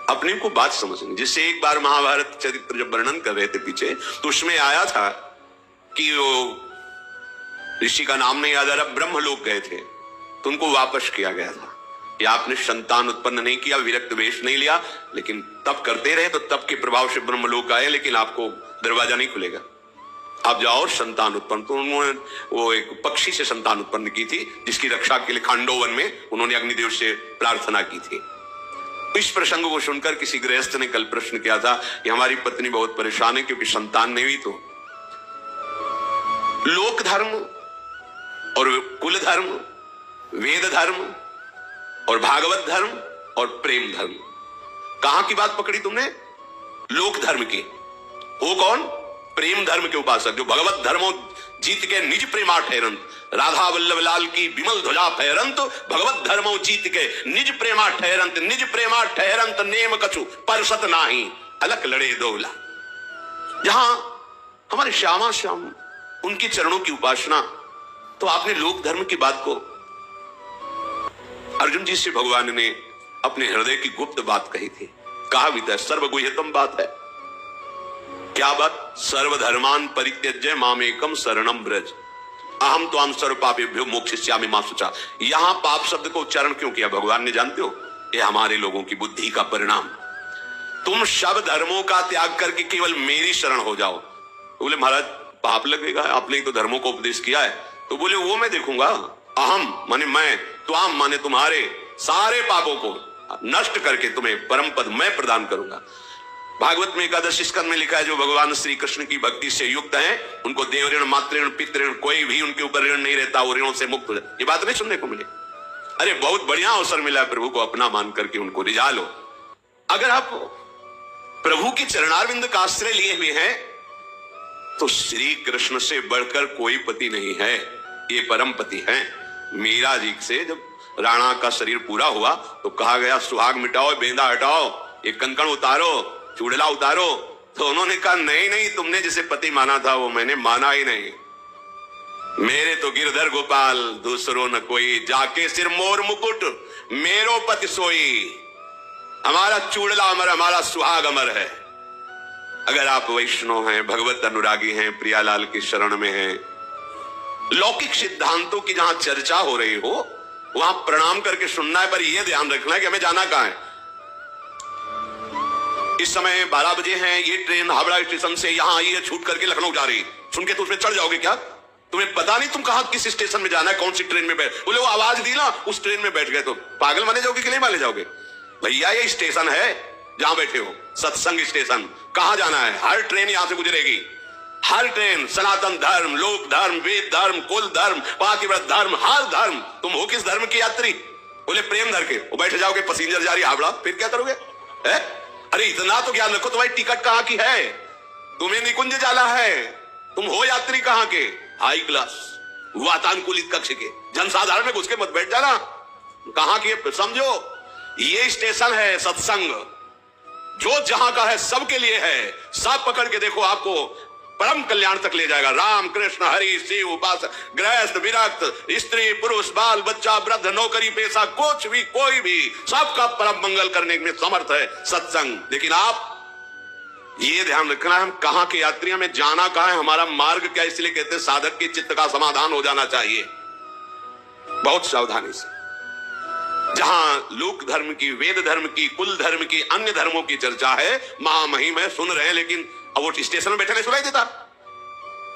Speaker 1: अपने को बात समझनी। जिससे एक बार महाभारत चरित्र जब वर्णन कर रहे थे पीछे, तो उसमें आया था कि वो ऋषि का नाम नहीं याद आ रहा, ब्रह्मलोक गए थे तो उनको वापस किया गया था कि आपने संतान उत्पन्न नहीं किया, विरक्त वेश नहीं लिया, लेकिन तप करते रहे तो तप के प्रभाव से ब्रह्मलोक आए, लेकिन आपको दरवाजा नहीं खुलेगा, आप जाओ और संतान उत्पन्न। तो उन्होंने वो एक पक्षी से संतान उत्पन्न की थी जिसकी रक्षा के लिए खांडोवन में उन्होंने अग्निदेव से प्रार्थना की थी। इस प्रसंग को सुनकर किसी गृहस्थ ने कल प्रश्न किया था कि हमारी पत्नी बहुत परेशान है क्योंकि संतान नहीं हुई। तो लोक धर्म और कुल धर्म, वेद धर्म और भागवत धर्म और प्रेम धर्म, कहां की बात पकड़ी तुमने? लोक धर्म की। वो कौन? प्रेम धर्म के उपासक जो भगवत धर्मों जीत के निज प्रेमा ठहरंत, राधा वल्लभ लाल की विमल ध्वजा फहरंत, भगवत धर्मों जीत के निज प्रेमा ठहरंत, निज प्रेमा ठहरंत नेम कछु परसत नाही, अलक लड़े दौला। जहां हमारे श्यामा श्याम उनके चरणों की उपासना, तो आपने लोक धर्म की बात को अर्जुन जी से भगवान ने अपने हृदय की गुप्त बात कही थी। कहा भी था, सर्वगुह्यतम बात है। क्या बात? सर्वधर्मान परित्यज्य मामेकम शरणम व्रज, अहम त्वाम सर्व पापेभ्यो मोक्षयिष्यामि मा शुचा। यहां पाप शब्द को उच्चारण क्यों किया भगवान ने, जानते हो? ये हमारे लोगों की बुद्धि का परिणाम। तुम सब धर्मों का त्याग करके केवल मेरी शरण हो जाओ। बोले महाराज पाप लगेगा, आपने तो धर्मों को उपदेश किया है। तो बोले वो मैं देखूंगा। अहम माने मैं, त्वाम माने तुम्हारे सारे पापों को नष्ट करके तुम्हें परम पद मैं प्रदान करूंगा। भागवत में एकादश स्कंद में लिखा है, जो भगवान श्री कृष्ण की भक्ति से युक्त हैं उनको देव ऋण, मातृ ऋण, पितृ ऋण कोई भी उनके ऊपर ऋण नहीं रहता, वो ऋणों से मुक्त हो जाए। ये बात नहीं सुनने को मिले। अरे बहुत बढ़िया अवसर मिला है, प्रभु को अपना मान करके उनको रिझा लो। अगर आप प्रभु की चरणारविंद का आश्रय लिए हुए हैं, तो श्री कृष्ण से बढ़कर कोई पति नहीं है, ये परम पति हैं। मीरा जी से जब राणा का शरीर पूरा हुआ तो कहा गया सुहाग मिटाओ, बेंदा हटाओ, ये कंकण उतारो, चूड़ला उतारो, तो उन्होंने कहा नहीं नहीं, तुमने जिसे पति माना था वो मैंने माना ही नहीं। मेरे तो गिरधर गोपाल दूसरो न कोई, जाके सिर मोर मुकुट मेरो पति सोई। हमारा चूड़ला अमर, हमारा सुहाग अमर है। अगर आप वैष्णव हैं, भगवत अनुरागी हैं, प्रियालाल की शरण में हैं, लौकिक सिद्धांतों की जहां चर्चा हो रही हो वहां प्रणाम करके सुनना है, पर यह ध्यान रखना है कि हमें जाना कहां है। इस समय 12 बजे हैं, ये ट्रेन हावड़ा स्टेशन से यहां आई है, छूट करके लखनऊ जा रही, सुन के तो उसमें चढ़ जाओगे क्या? तुम्हें पता नहीं तुम कहां किस स्टेशन में जाना है, कौन सी ट्रेन में बैठ, बोले वो आवाज दी ना उस ट्रेन में बैठ गए, तो पागल माने जाओगे कि नहीं माने जाओगे? भैया ये स्टेशन है जहां बैठे हो, सत्संग स्टेशन। कहां जाना है? हर ट्रेन यहां से गुजरेगी, हर ट्रेन। सनातन धर्म, लोक धर्म, वेद धर्म, कुल धर्म, पातिव्रत धर्म, हर धर्म। तुम हो किस धर्म की यात्री? बोले प्रेम धर के, वो बैठ जाओगे, पैसेंजर जा रही हावड़ा, फिर क्या करोगे? अरे इतना तो ज्ञान रखो, तुम्हारी टिकट कहां की है? तुम्हें निकुंज जाना है, तुम हो यात्री कहां के? हाई क्लास, वातानुकूलित कक्ष के, जनसाधारण में घुस के मत बैठ जाना। कहां की समझो, ये स्टेशन है सत्संग, जो जहां का है सबके लिए है। सब पकड़ के देखो, आपको परम कल्याण तक ले जाएगा। राम कृष्ण हरि शिव उपासक, गृहस्थ विरक्त, स्त्री पुरुष, बाल बच्चा, वृद्ध, नौकरी पेशा, कुछ भी कोई भी, सबका परम मंगल करने में समर्थ है सत्संग। लेकिन आप ये ध्यान रखना है, हम कहां के यात्री, हमें जाना कहां है, हमारा मार्ग क्या। इसलिए कहते हैं साधक के चित्त का समाधान हो जाना चाहिए बहुत सावधानी से। जहां लोक धर्म की, वेद धर्म की, कुल धर्म की, अन्य धर्मों की चर्चा है, महामहिम है, सुन रहे हैं, लेकिन अब वो स्टेशन में बैठे नहीं सुनाई देता।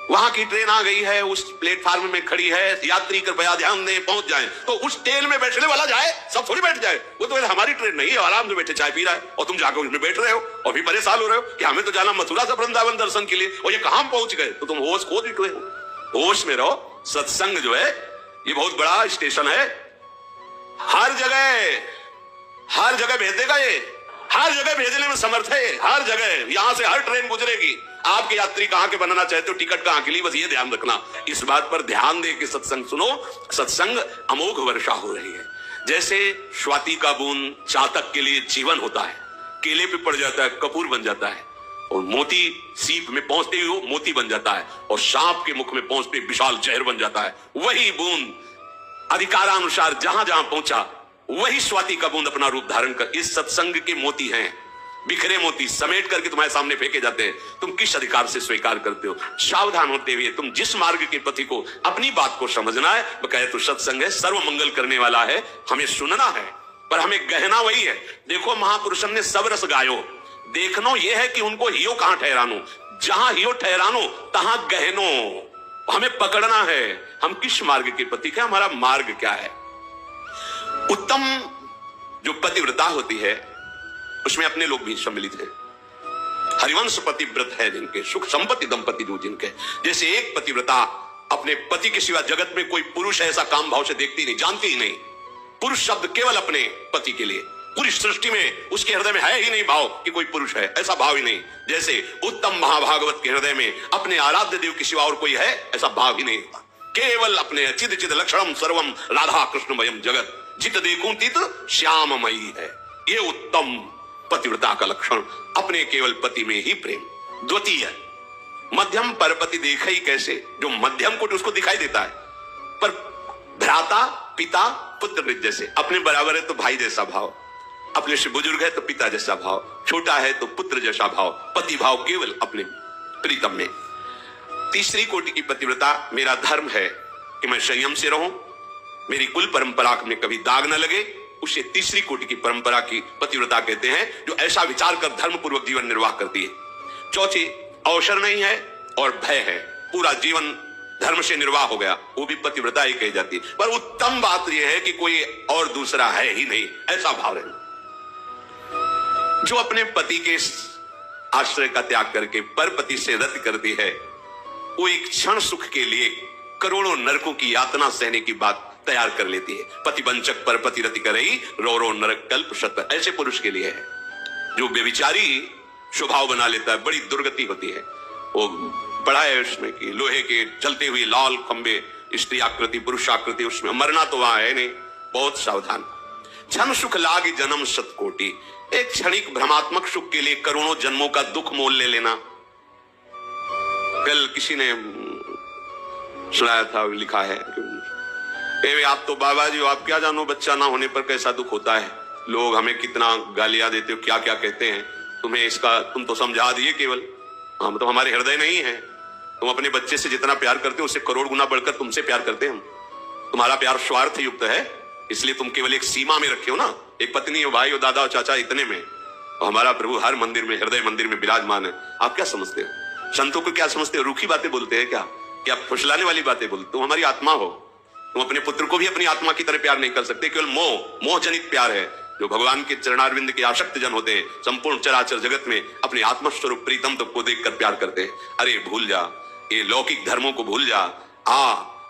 Speaker 1: वहां की ट्रेन आ गई है, उस प्लेटफार्म में खड़ी है, यात्री कृपया ध्यान दें, पहुंच जाएं। तो उस ट्रेन में बैठने वाला जाए, सब थोड़ी बैठ जाए। वो तो हमारी ट्रेन नहीं है, आराम से बैठे चाय पी रहा है, और तुम जाकर उसमें बैठ रहे हो और भी परेशान हो रहे हो कि हमें तो जाना मथुरा से वृंदावन दर्शन के लिए, और ये कहां पहुंच गए। तो तुम होश खो चुके हो, होश में रहो। सत्संग जो है ये बहुत बड़ा स्टेशन है, हर जगह भेज देगा, ये हर जगह भेजने में समर्थ है, हर जगह। यहां से हर ट्रेन गुजरेगी। आपके यात्री कहां के बनना चाहते हो, टिकट कहां के लिए, बस ये ध्यान रखना। इस बात पर ध्यान दे कि सत्संग सुनो। सत्संग अमोघ वर्षा हो रही है। जैसे स्वाति का बूंद चातक के लिए जीवन होता है, केले पे पड़ जाता है कपूर बन जाता है, और मोती सीप में पहुंचते ही वो मोती बन जाता है, और सांप के मुख में पहुंचते विशाल जहर बन जाता है। वही बूंद अधिकारानुसार जहां जहां पहुंचा, वही स्वाति का बूंद अपना रूप धारण कर, इस सत्संग के मोती हैं, बिखरे मोती समेट करके तुम्हारे सामने फेंके जाते हैं। तुम किस अधिकार से स्वीकार करते हो? सावधान होते हुए तुम जिस मार्ग के पति को, अपनी बात को समझना है। वो कहे तो सत्संग है, सर्व मंगल करने वाला है, हमें सुनना है, पर हमें गहना वही है। देखो महापुरुषन ने सब रस गायो, देखनो ये है कि उनको हियो कहां ठहरानो, जहां हियो ठहरानो तहां गहनो। हमें पकड़ना है, हम किस मार्ग के पति क्या, हमारा मार्ग क्या है। उत्तम जो पतिव्रता होती है उसमें अपने लोग भी सम्मिलित हैं। हरिवंश पतिव्रत है जिनके, सुख संपत्ति दंपति जो जिनके। जैसे एक पतिव्रता अपने पति के सिवा जगत में कोई पुरुष ऐसा काम भाव से देखती नहीं, जानती ही नहीं। पुरुष शब्द केवल अपने पति के लिए, पूरी सृष्टि में उसके हृदय में है ही नहीं भाव कि कोई पुरुष है, ऐसा भाव ही नहीं। जैसे उत्तम महाभागवत के हृदय में अपने आराध्य देव के सिवा और कोई है, ऐसा भाव ही नहीं होता। केवल अपने चिद चिद लक्षणम सर्वम राधा कृष्णमयम जगत, जित देखूं तित श्याममयी है। ये उत्तम पतिव्रता का लक्षण, अपने केवल पति में ही प्रेम। द्वितीय मध्यम परपति देखे ही कैसे, जो मध्यम कोटि उसको दिखाई देता है, पर भ्राता पिता पुत्र जैसे, अपने बराबर है तो भाई जैसा भाव, अपने से बुजुर्ग है तो पिता जैसा भाव, छोटा है तो पुत्र जैसा भाव, पति भाव केवल अपने प्रीतम में। तीसरी कोटि की पतिव्रता, मेरा धर्म है कि मैं संयम से रहूं, मेरी कुल परंपरा में कभी दाग न लगे, उसे तीसरी कोटि की परंपरा की पतिव्रता कहते हैं, जो ऐसा विचार कर धर्म पूर्वक जीवन निर्वाह करती है। चौथी अवसर नहीं है और भय है, पूरा जीवन धर्म से निर्वाह हो गया, वो भी पतिव्रता ही कही जाती है। पर उत्तम बात यह है कि कोई और दूसरा है ही नहीं, ऐसा भाव रहना। जो अपने पति के आश्रय का त्याग करके परपति से रति करती है, वो एक क्षण सुख के लिए करोड़ों नरकों की यातना सहने की बात तैयार कर लेती है। पति वंचक परपति रति करई, रो रो नरक कल्प शत, ऐसे पुरुष के लिए है। जो व्यभिचारी स्वभाव बना लेता है, बड़ी दुर्गति होती है। वो पढ़ा है उसमें कि लोहे के जलते हुए लाल खंबे, स्त्री आकृति पुरुष आकृति, उसमें मरना तो वहां है नहीं, बहुत सावधान। जन सुख लागे जन्म शतकोटि, एक क्षणिक भ्रमात्मक सुख के लिए करोड़ों जन्मों का दुख मोल ले लेना। कल किसी ने सुनाया था, लिखा है, आप तो बाबा जी आप क्या जानो बच्चा ना होने पर कैसा दुख होता है, लोग हमें कितना गालियां देते हो, क्या क्या कहते हैं, तुम्हें इसका तुम तो समझा दिए केवल, हम तो हमारे हृदय नहीं है, तुम अपने बच्चे से जितना प्यार करते हो उससे करोड़ गुना बढ़कर तुमसे प्यार करते हैं हम, तुम्हारा प्यार स्वार्थ युक्त है, इसलिए तुम केवल एक सीमा में रखे हो ना, एक पत्नी हो, भाई हो, दादा हो, चाचा, इतने में। और हमारा प्रभु हर मंदिर में, हृदय मंदिर में विराजमान है। आप क्या समझते हो, संतों को क्या समझते हो, रूखी बातें बोलते हैं क्या, कि आप फुसलाने वाली बातें बोलते, तुम हमारी आत्मा हो, तुम अपने पुत्र को भी अपनी आत्मा की तरह प्यार नहीं कर सकते, केवल मोह जनित प्यार है। जो भगवान के चरणारविंद के आसक्त जन होते हैं, संपूर्ण चराचर जगत में अपने आत्मस्वरूप प्रीतम तो को देखकर प्यार करते हैं। अरे भूल जा, ये लौकिक धर्मों को भूल जा,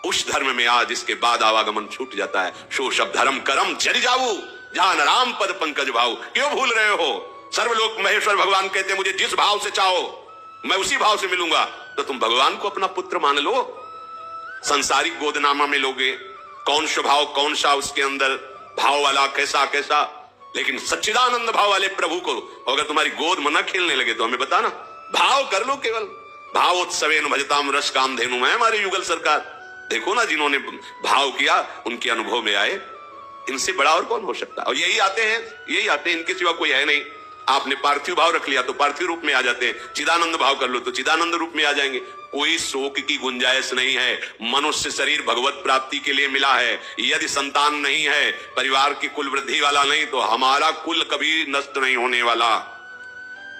Speaker 1: उस धर्म में आ जिसके बाद आवागमन छूट जाता है। सो सब धर्म करम चढ़ जाऊ, जहां राम पद पंकज भाऊ। क्यों भूल रहे हो, सर्वलोक महेश्वर भगवान कहते हैं मुझे जिस भाव से चाहो मैं उसी भाव से मिलूंगा। तो तुम भगवान को अपना पुत्र मान लो, संसारिक गोदनामा में लोगे, कौन स्वभाव कौन सा उसके अंदर भाव वाला, कैसा कैसा, लेकिन सच्चिदानंद भाव वाले प्रभु को अगर तुम्हारी गोद में न खेलने लगे तो हमें बताना, भाव कर लो केवल। भावोत्सवेन भजताम रस काम धेनु है हमारे युगल सरकार। देखो ना, जिन्होंने भाव किया उनके अनुभव में आए, इनसे बड़ा और कौन हो सकता है। और यही आते हैं, इनके सिवा कोई है नहीं। आपने पार्थिव भाव रख लिया तो पार्थिव रूप में आ जाते हैं, चिदानंद भाव कर लो तो चिदानंद रूप में आ जाएंगे। कोई शोक की गुंजाइश नहीं है। मनुष्य शरीर भगवत प्राप्ति के लिए मिला है। यदि संतान नहीं है, परिवार की कुल वृद्धि वाला नहीं, तो हमारा कुल कभी नष्ट नहीं होने वाला।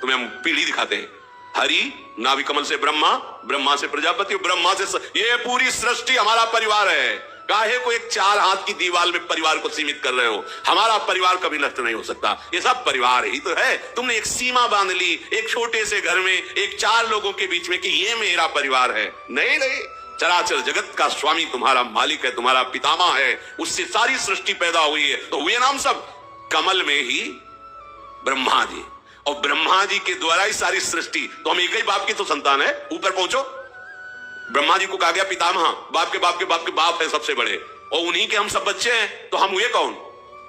Speaker 1: तुम्हें हम पीढ़ी दिखाते हैं, हरि नाभि कमल से ब्रह्मा, ब्रह्मा से प्रजापति, ब्रह्मा से ये पूरी सृष्टि हमारा परिवार है। काहे को एक 4 हाथ की दीवार में परिवार को सीमित कर रहे हो। हमारा परिवार कभी नष्ट नहीं हो सकता, ये सब परिवार ही तो है। तुमने एक सीमा बांध ली एक छोटे से घर में, एक 4 लोगों के बीच में कि ये मेरा परिवार है। नहीं, चराचर जगत का स्वामी तुम्हारा मालिक है, तुम्हारा पितामह है, उससे सारी सृष्टि पैदा हुई है। तो हुए नाम सब कमल में ही ब्रह्मा जी, और ब्रह्मा जी के द्वारा ही सारी सृष्टि। तो हम एक ही बाप की तो संतान है। ऊपर पहुंचो, ब्रह्मा जी को कहा गया पितामह, बाप के बाप के बाप के बाप है सबसे बड़े, और उन्हीं के हम सब बच्चे हैं। तो हम हुए कौन,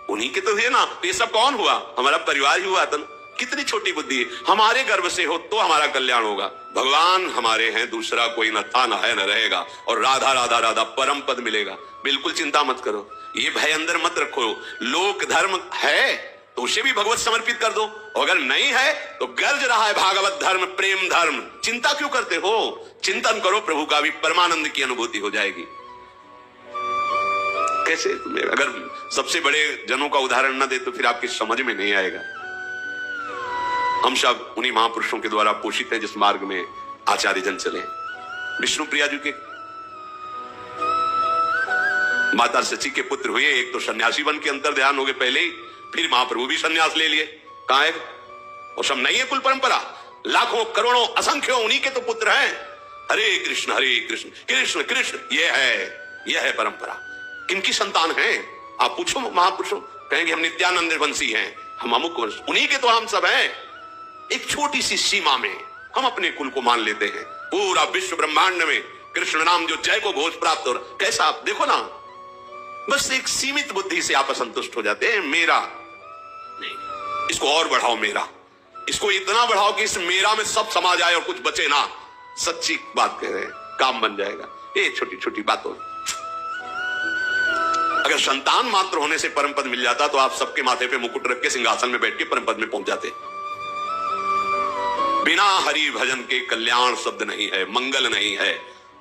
Speaker 1: उन्हीं के तो हुए ना। तो ये सब कौन हुआ, हमारा परिवार ही हुआ। तन कितनी छोटी बुद्धि, हमारे गर्भ से हो तो हमारा कल्याण होगा। भगवान हमारे हैं, दूसरा कोई न था, न है, न रहेगा। और राधा राधा राधा परम पद मिलेगा। बिल्कुल चिंता मत करो, ये भय अंदर मत रखो। लोक धर्म है तो उसे भी भगवत समर्पित कर दो, अगर नहीं है तो गर्ज रहा है भागवत धर्म, प्रेम धर्म। चिंता क्यों करते हो, चिंतन करो, प्रभु का भी परमानंद की अनुभूति हो जाएगी। कैसे, तुम्हें अगर सबसे बड़े जनों का उदाहरण न दे तो फिर आपकी समझ में नहीं आएगा। हम सब उन्हीं महापुरुषों के द्वारा पोषित हैं जिस मार्ग में आचार्य जन चले। विष्णु प्रिया जी के माता शची के पुत्र हुए, एक तो सन्यासी बन के अंतर ध्यान हो गए पहले ही, फिर महाप्रभु भी सन्यास ले लिए। कहां है वो सब, नहीं है कुल परंपरा, लाखों करोड़ों असंख्यों उन्हीं के तो पुत्र हैं। हरे कृष्ण कृष्ण कृष्ण, यह है परंपरा। किनकी संतान हैं आप पूछो महापुरुषों, कहेंगे हम नित्यानंद वंशी हैं, हम अमुक वंश, उन्हीं के तो हम सब हैं। एक छोटी सी सीमा में हम अपने कुल को मान लेते हैं। पूरा विश्व ब्रह्मांड में कृष्ण नाम जो जय को घोष प्राप्त हो रहा, कैसा आप देखो ना, बस एक सीमित बुद्धि से आप असंतुष्ट हो जाते हैं। मेरा नहीं, इसको और बढ़ाओ, मेरा, इसको इतना बढ़ाओ कि इस मेरा में सब समा जाए और कुछ बचे ना। सच्ची बात कह रहे हैं, काम बन जाएगा। ये छोटी छोटी बातों, अगर संतान मात्र होने से परम पद मिल जाता तो आप सबके माथे पे मुकुट रख के सिंहासन में बैठ के परम पद में पहुंच जाते। बिना हरि भजन के कल्याण शब्द नहीं है, मंगल नहीं है।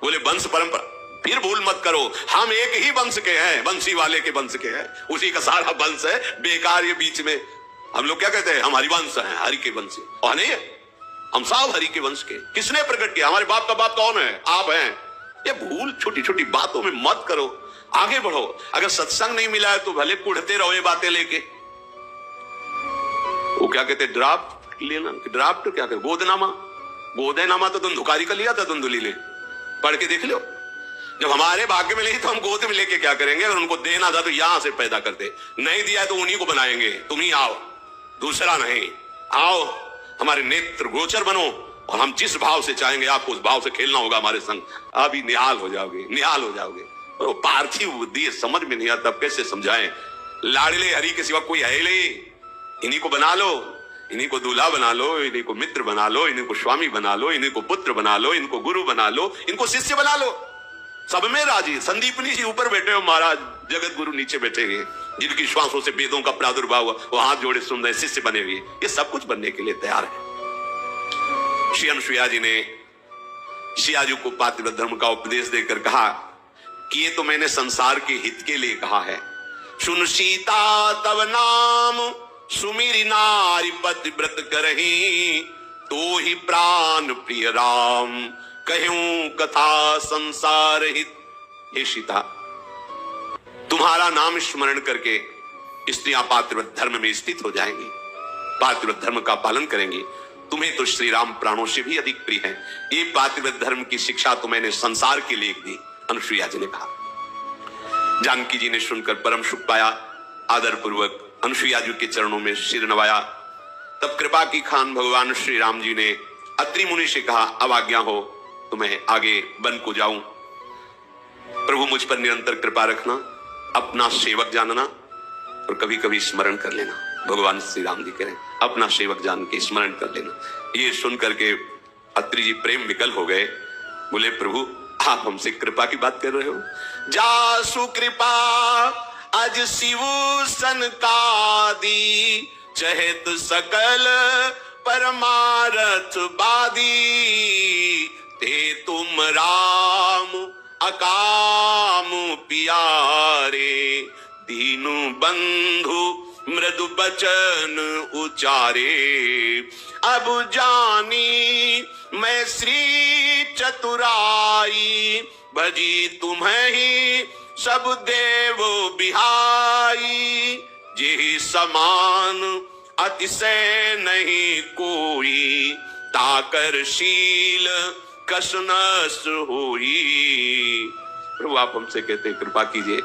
Speaker 1: बोले वंश परंपरा, फिर भूल मत करो, हम एक ही वंश के हैं, बंसी वाले के वंश के हैं, उसी का सारा वंश है। बेकार ये बीच में हम लोग क्या कहते हैं, हम हरिवंश हैं, हरि के वंश, और नहीं है, हम सब हरि के वंश के। किसने प्रकट किया, हमारे बाप का बाप कौन है, आप हैं। ये भूल छोटी छोटी बातों में मत करो, आगे बढ़ो। अगर सत्संग नहीं मिला है तो भले कुढ़ते रहो ये बातें लेके। वो क्या कहते, ड्राफ्ट लेना, ड्राफ्ट क्या कहते, गोदनामा तो धुंधुकारी का लिया था, धुंधुली ने, पढ़ के देख लो। जब हमारे भाग्य में नहीं तो हम गोद में लेके क्या करेंगे। अगर उनको देना था तो यहां से पैदा करते, नहीं दिया है तो उन्हीं को बनाएंगे। तुम ही आओ, दूसरा नहीं, आओ। हमारे नेत्र गोचर बनो, और हम जिस भाव से चाहेंगे आपको उस भाव से खेलना होगा हमारे संग। आप ही निहाल हो जाओगे, निहाल हो जाओगे। और वो पार्थिव बुद्धि समझ में नहीं आता, कैसे समझाएं। लाडले हरि के सिवा कोई है ले, इन्हीं को बना लो, इन्हीं को दूल्हा बना लो, इन्हीं को मित्र बना लो, इन्हीं को स्वामी बना लो, इन्हीं को पुत्र बना लो, इनको गुरु बना लो, इनको शिष्य बना लो। सब में राजी। संदीपनी जी ऊपर बैठे हो महाराज, जगत गुरु नीचे बैठे हुए, जिनकी श्वासों से वेदों का प्रादुर्भाव हुआ, वो हाथ जोड़े सुन रहे, शिष्य बने हुए, ये सब कुछ बनने के लिए तैयार है। श्री अनुसुईया जी ने सियाजू को पातिव्रत धर्म का उपदेश देकर कहा कि ये तो मैंने संसार के हित के लिए कहा है। सुन सीता तब नाम सुमिरि नारी पतिव्रत करही, तो ही प्राण प्रिय राम कहूं कथा संसार हित। हे सीता, तुम्हारा नाम स्मरण करके स्त्रियां पातिव्रत धर्म में स्थित हो जाएंगी, पातिव्रत धर्म का पालन करेंगी। तुम्हें तो श्री राम प्राणों से भी अधिक प्रिय है। ये पातिव्रत धर्म की शिक्षा तो मैंने संसार के लिए दी, अनुसुईया जी ने कहा। जानकी जी ने सुनकर परम सुख पाया, आदर पूर्वक अनुसुईया जी के चरणों में सिर नवाया। तब कृपा की खान भगवान श्री राम जी ने अत्रि मुनि से कहा, अब आज्ञा हो तो मैं आगे वन को जाऊं। प्रभु मुझ पर निरंतर कृपा रखना, अपना सेवक जानना और कभी कभी स्मरण कर लेना। भगवान श्री राम जी कह रहे हैं, अपना सेवक जान के स्मरण कर लेना। ये सुन करके अत्रि जी प्रेम विकल हो गए। बोले, प्रभु आप हमसे कृपा की बात कर रहे हो? जासु कृपा अज शिव सनकादि, चहेत सकल परमारथ बादी। ते तुम राम अकाम पियारे, दीनु बंधु मृदु बचन उचारे। अब जानी मैं श्री चतुराई, भजी तुम्हें ही सब देव बिहाई। जे समान अतिशय नहीं कोई, ताकर शील कसनस होई। प्रभु आप हमसे कहते कृपा कीजिए।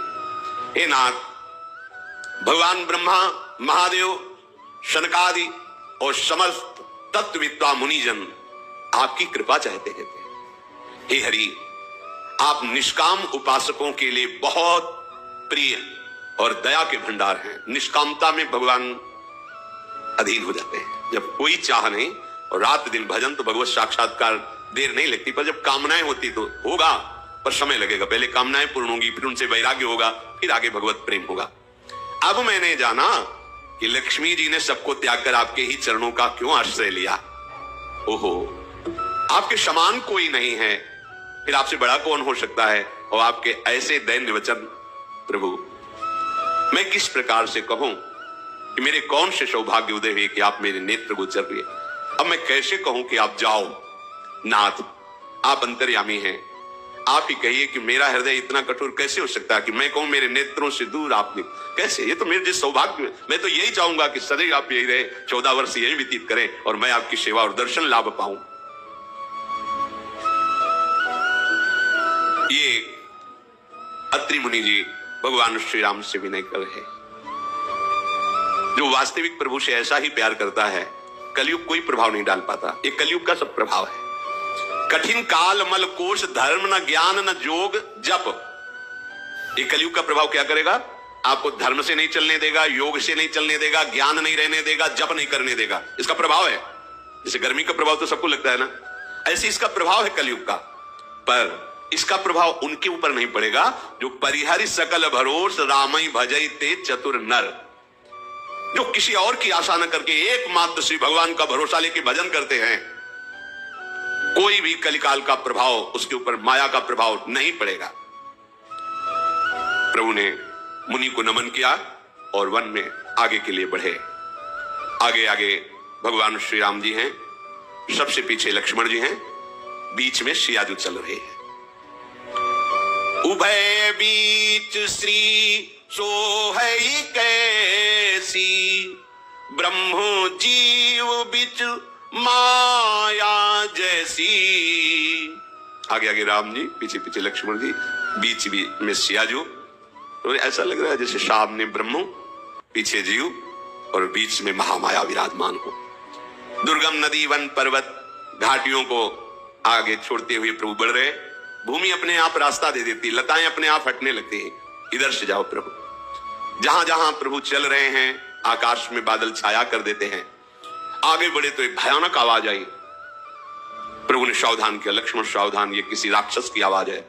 Speaker 1: हे नाथ, भगवान ब्रह्मा, महादेव, शनकादि और समस्त तत्वविद्वा मुनिजन आपकी कृपा चाहते रहते हैं। हे हरि, आप निष्काम उपासकों के लिए बहुत प्रिय और दया के भंडार हैं। निष्कामता में भगवान अधीन हो जाते हैं। जब कोई चाह नहीं और रात दिन भजन, तो भगवत साक्षात्कार देर नहीं लगती। पर जब कामनाएं होती तो होगा, पर समय लगेगा। पहले कामनाएं पूर्ण होंगी, फिर उनसे वैराग्य होगा, फिर आगे भगवत प्रेम होगा। अब मैंने जाना कि लक्ष्मी जी ने सबको त्याग कर आपके ही चरणों का क्यों आश्रय लिया। ओहो, आपके समान कोई नहीं है, फिर आपसे बड़ा कौन हो सकता है? और आपके ऐसे दैन्य वचन प्रभु, मैं किस प्रकार से कहूं कि मेरे कौन से सौभाग्य उदय हुए कि आप मेरे नेत्र गोचर हुए। अब मैं कैसे कहूं कि आप जाओ? नाथ, आप अंतर्यामी हैं, आप ही कहिए कि मेरा हृदय इतना कठोर कैसे हो सकता है कि मैं कहूं मेरे नेत्रों से दूर आपने कैसे? ये तो मेरे जिस सौभाग्य, मैं तो यही चाहूंगा कि सदैव आप यही रहे, 14 वर्ष यही व्यतीत करें और मैं आपकी सेवा और दर्शन लाभ पाऊं। ये अत्रि मुनि जी भगवान श्री राम से विनय कर रहे। जो वास्तविक प्रभु से ऐसा ही प्यार करता है, कलयुग कोई प्रभाव नहीं डाल पाता। ये कलयुग का सब प्रभाव है। कठिन काल मल कोश, धर्म न ज्ञान न जोग जप। ये कलयुग का प्रभाव क्या करेगा? आपको धर्म से नहीं चलने देगा, योग से नहीं चलने देगा, ज्ञान नहीं रहने देगा, जप नहीं करने देगा। इसका प्रभाव है। जैसे गर्मी का प्रभाव तो सबको लगता है ना, ऐसे इसका प्रभाव है कलयुग का। पर इसका प्रभाव उनके ऊपर नहीं पड़ेगा जो परिहरि सकल भरोस, रामई भजई ते चतुर नर। जो किसी और की आशा न करके एकमात्र श्री भगवान का भरोसा लेके भजन करते हैं, कोई भी कलिकाल का प्रभाव उसके ऊपर, माया का प्रभाव नहीं पड़ेगा। प्रभु ने मुनि को नमन किया और वन में आगे के लिए बढ़े। आगे आगे भगवान श्री राम जी हैं, सबसे पीछे लक्ष्मण जी हैं, बीच में सियाजू चल रहे हैं। उभय बीच श्री सोहई कैसी, ब्रह्म जीव बिच माया जैसी। आगे आगे राम जी, पीछे पीछे लक्ष्मण जी, बीच में सियाजू। तो ऐसा लग रहा है जैसे सामने ब्रह्म, पीछे जीव और बीच में महामाया विराजमान हो। दुर्गम नदी, वन, पर्वत, घाटियों को आगे छोड़ते हुए प्रभु बढ़ रहे। भूमि अपने आप रास्ता दे देती, लताएं अपने आप हटने लगती हैं, इधर से जाओ प्रभु। जहां जहां प्रभु चल रहे हैं आकाश में बादल छाया कर देते हैं। आगे बढ़े तो एक भयानक आवाज आई। प्रभु ने सावधान किया, लक्ष्मण सावधान, ये किसी राक्षस की आवाज है।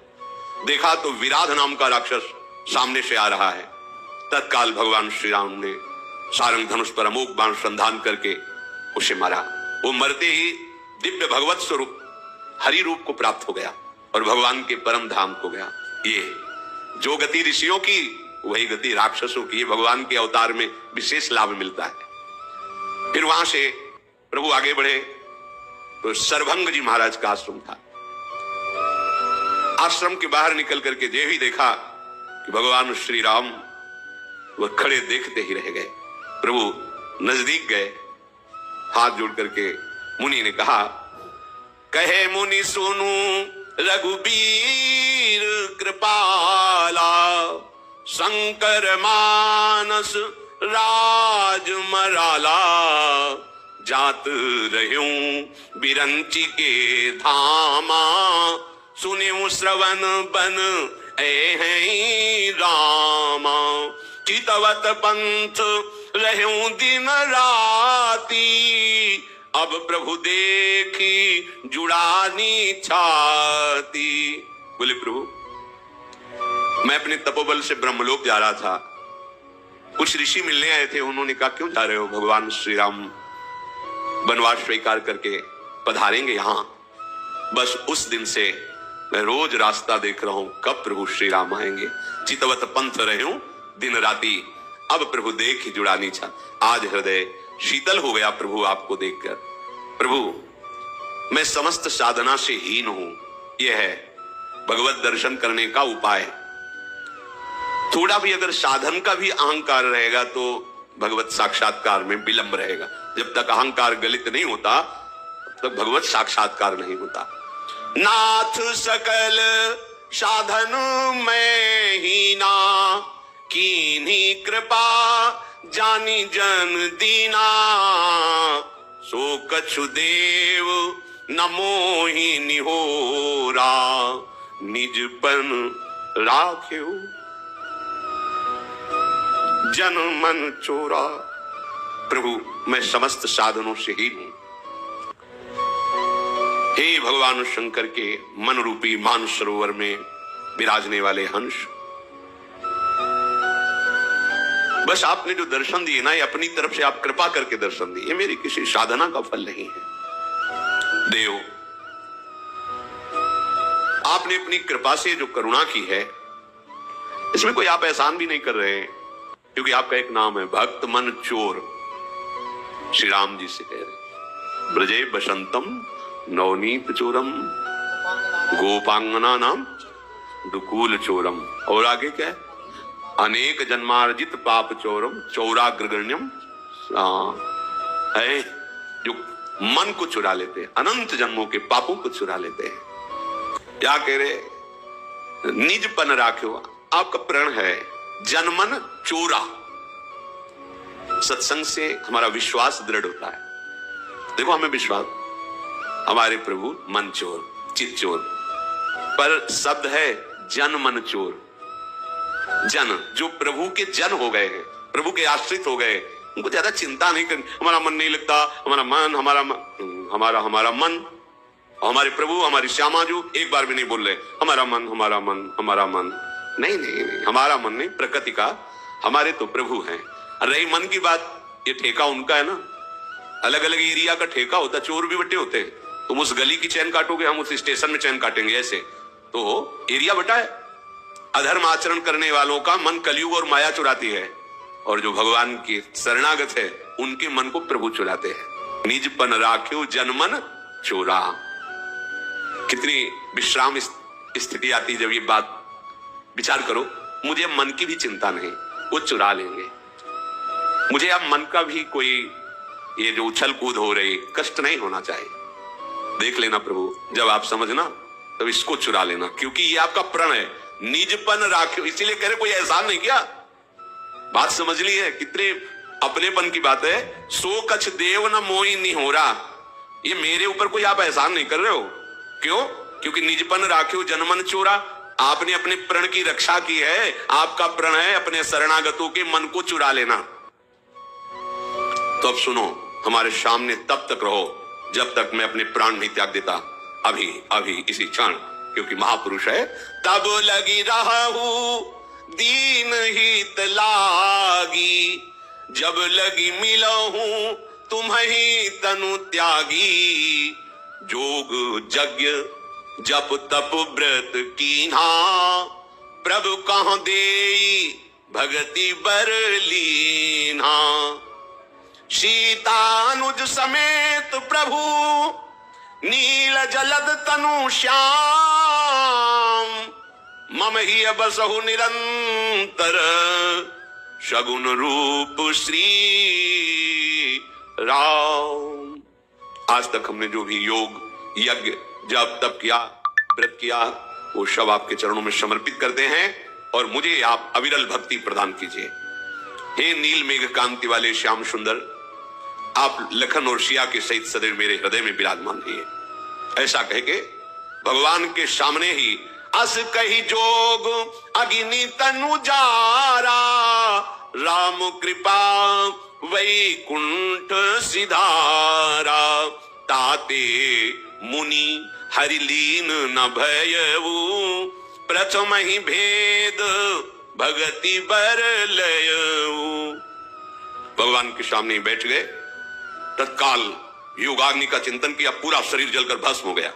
Speaker 1: देखा तो विराध नाम का राक्षस सामने से आ रहा है। तत्काल भगवान श्री राम ने सारंग धनुष पर अमोघ बाण संधान करके उसे मारा। वो मरते ही दिव्य भगवत स्वरूप हरि रूप को प्राप्त हो गया और भगवान के परम धाम को गया। ये जो गति ऋषियों की वही गति राक्षसों की। भगवान के अवतार में विशेष लाभ मिलता है। फिर वहां से प्रभु आगे बढ़े तो सरभंग जी महाराज का आश्रम था। आश्रम के बाहर निकल करके जे ही देखा कि भगवान श्री राम वह खड़े देखते ही रह गए। प्रभु नजदीक गए, हाथ जोड़ करके मुनि ने कहा, कहे मुनि सुनु रघुबीर कृपाला, शंकर मानस राज मराला, जात रहूं बिरंची के धामा, सुने श्रवण बन ऐ रामा, चितवत पंथ रहूं दिन राती, अब प्रभु देखी जुड़ानी छाती। बोले प्रभु, मैं अपने तपोबल से ब्रह्मलोक जा रहा था, कुछ ऋषि मिलने आए थे। उन्होंने कहा क्यों जा रहे हो? भगवान श्री राम वनवास स्वीकार करके पधारेंगे यहां। बस उस दिन से मैं रोज रास्ता देख रहा हूं, कब प्रभु श्री राम आएंगे। चितवत पंथ रहूं दिन राती, अब प्रभु देख ही जुड़ानी छा। आज हृदय शीतल हो गया प्रभु आपको देखकर। प्रभु, मैं समस्त साधना से हीन हूं, यह है भगवत दर्शन करने का उपाय। थोड़ा भी अगर साधन का भी अहंकार रहेगा तो भगवत साक्षात्कार में विलंब रहेगा। जब तक अहंकार गलित नहीं होता तब तक भगवत साक्षात्कार नहीं होता। नाथ सकल साधन में हीना, कीन्ही कृपा जानी जन दीना, सो कछु देव न मोहि निहोरा, निजपन राख्यो जन मन चोरा। प्रभु, मैं समस्त साधनों से ही हूं। हे भगवान शंकर के मन रूपी मान सरोवर में विराजने वाले हंस, बस आपने जो दर्शन दिए ना, ये अपनी तरफ से आप कृपा करके दर्शन दिए, ये मेरी किसी साधना का फल नहीं है। देव, आपने अपनी कृपा से जो करुणा की है, इसमें कोई आप एहसान भी नहीं कर रहे हैं, क्योंकि आपका एक नाम है भक्त मन चोर। श्री राम जी से कह रहे, ब्रजे बसंतम नवनीत चोरम, गोपांगना नाम दुकूल चोरम। और आगे क्या है? अनेक जन्मार्जित पाप चोरम, चौराग्रगण्यम है, जो मन को चुरा लेते हैं, अनंत जन्मों के पापों को चुरा लेते हैं। क्या कह रहे? निजपन राख्यो, आपका प्रण है जनमन चोरा। सत्संग से हमारा विश्वास दृढ़ होता है। देखो, हमें विश्वास, हमारे प्रभु मन चोर, चित चोर, पर शब्द है जन मन चोर। जन, जो प्रभु के जन हो गए हैं, प्रभु के आश्रित हो गए, उनको ज्यादा चिंता नहीं करनी। हमारा मन नहीं लगता, हमारा मन, हमारा मन, हमारे प्रभु, हमारी श्यामा जो एक बार भी नहीं बोल रहे हमारा मन, हमारा मन, हमारा मन। नहीं नहीं नहीं, हमारा मन नहीं, प्रकृति का, हमारे तो प्रभु हैं। रही मन की बात, ये ठेका उनका है ना। अलग अलग एरिया का ठेका होता, चोर भी बटे होते हैं। तुम उस गली की चैन काटोगे, हम उस स्टेशन में चैन काटेंगे, ऐसे तो एरिया बटा है। अधर्म आचरण करने वालों का मन कलयुग और माया चुराती है, और जो भगवान की शरणागत है उनके मन को प्रभु चुराते हैं। निजपन राख्यो जनमन चोरा। कितनी विश्राम स्थिति आती जब ये बात विचार करो। मुझे मन की भी चिंता नहीं, वो चुरा लेंगे। मुझे अब मन का भी कोई ये जो उछल कूद हो रही कष्ट नहीं होना चाहिए। देख लेना प्रभु, जब आप समझना तब इसको चुरा लेना, क्योंकि ये आपका प्रण है। निजपन राख्यो, इसीलिए कह रहे कोई एहसान नहीं किया। बात समझ ली है? कितने अपनेपन की बात है। सो कछ देव न मोई नहीं हो रहा, ये मेरे ऊपर कोई आप एहसान नहीं कर रहे हो। क्यों? क्योंकि निजपन राख्यो जनमन चोरा, आपने अपने प्रण की रक्षा की है। आपका प्रण है अपने शरणागतों के मन को चुरा लेना। तो अब सुनो, हमारे सामने तब तक रहो जब तक मैं अपने प्राण नहीं त्याग देता। अभी अभी इसी क्षण, क्योंकि महापुरुष है। तब लगी रहू दीन हित लागी, जब लगी मिलहूं तुम्हीं तनु त्यागी। जोग यज्ञ जप तप व्रत कीन्हा, प्रभु कहाँ देई भगति बर लीन्हा। सीतानुज समेत प्रभु नील जलद तनु श्याम, मम ही बसहु निरंतर शगुन रूप श्री राम। आज तक हमने जो भी योग यज्ञ जप तप किया, व्रत किया, वो सब आपके चरणों में समर्पित करते हैं और मुझे आप अविरल भक्ति प्रदान कीजिए। हे नील मेघ कांति वाले श्याम सुंदर, आप लखन और सिया के सहित सदैव मेरे हृदय में विराजमान रहिए। ऐसा कह के भगवान के सामने ही अस कही जोग अग्नि तनु जारा, राम कृपा वैकुंठ सिधारा। ताते मुनि हरिलीन न भयऊ, प्रथम ही भेद भगति बर लयऊ। भगवान के सामने बैठ गए, तत्काल योगाग्नि का चिंतन किया, पूरा शरीर जलकर भस्म हो गया।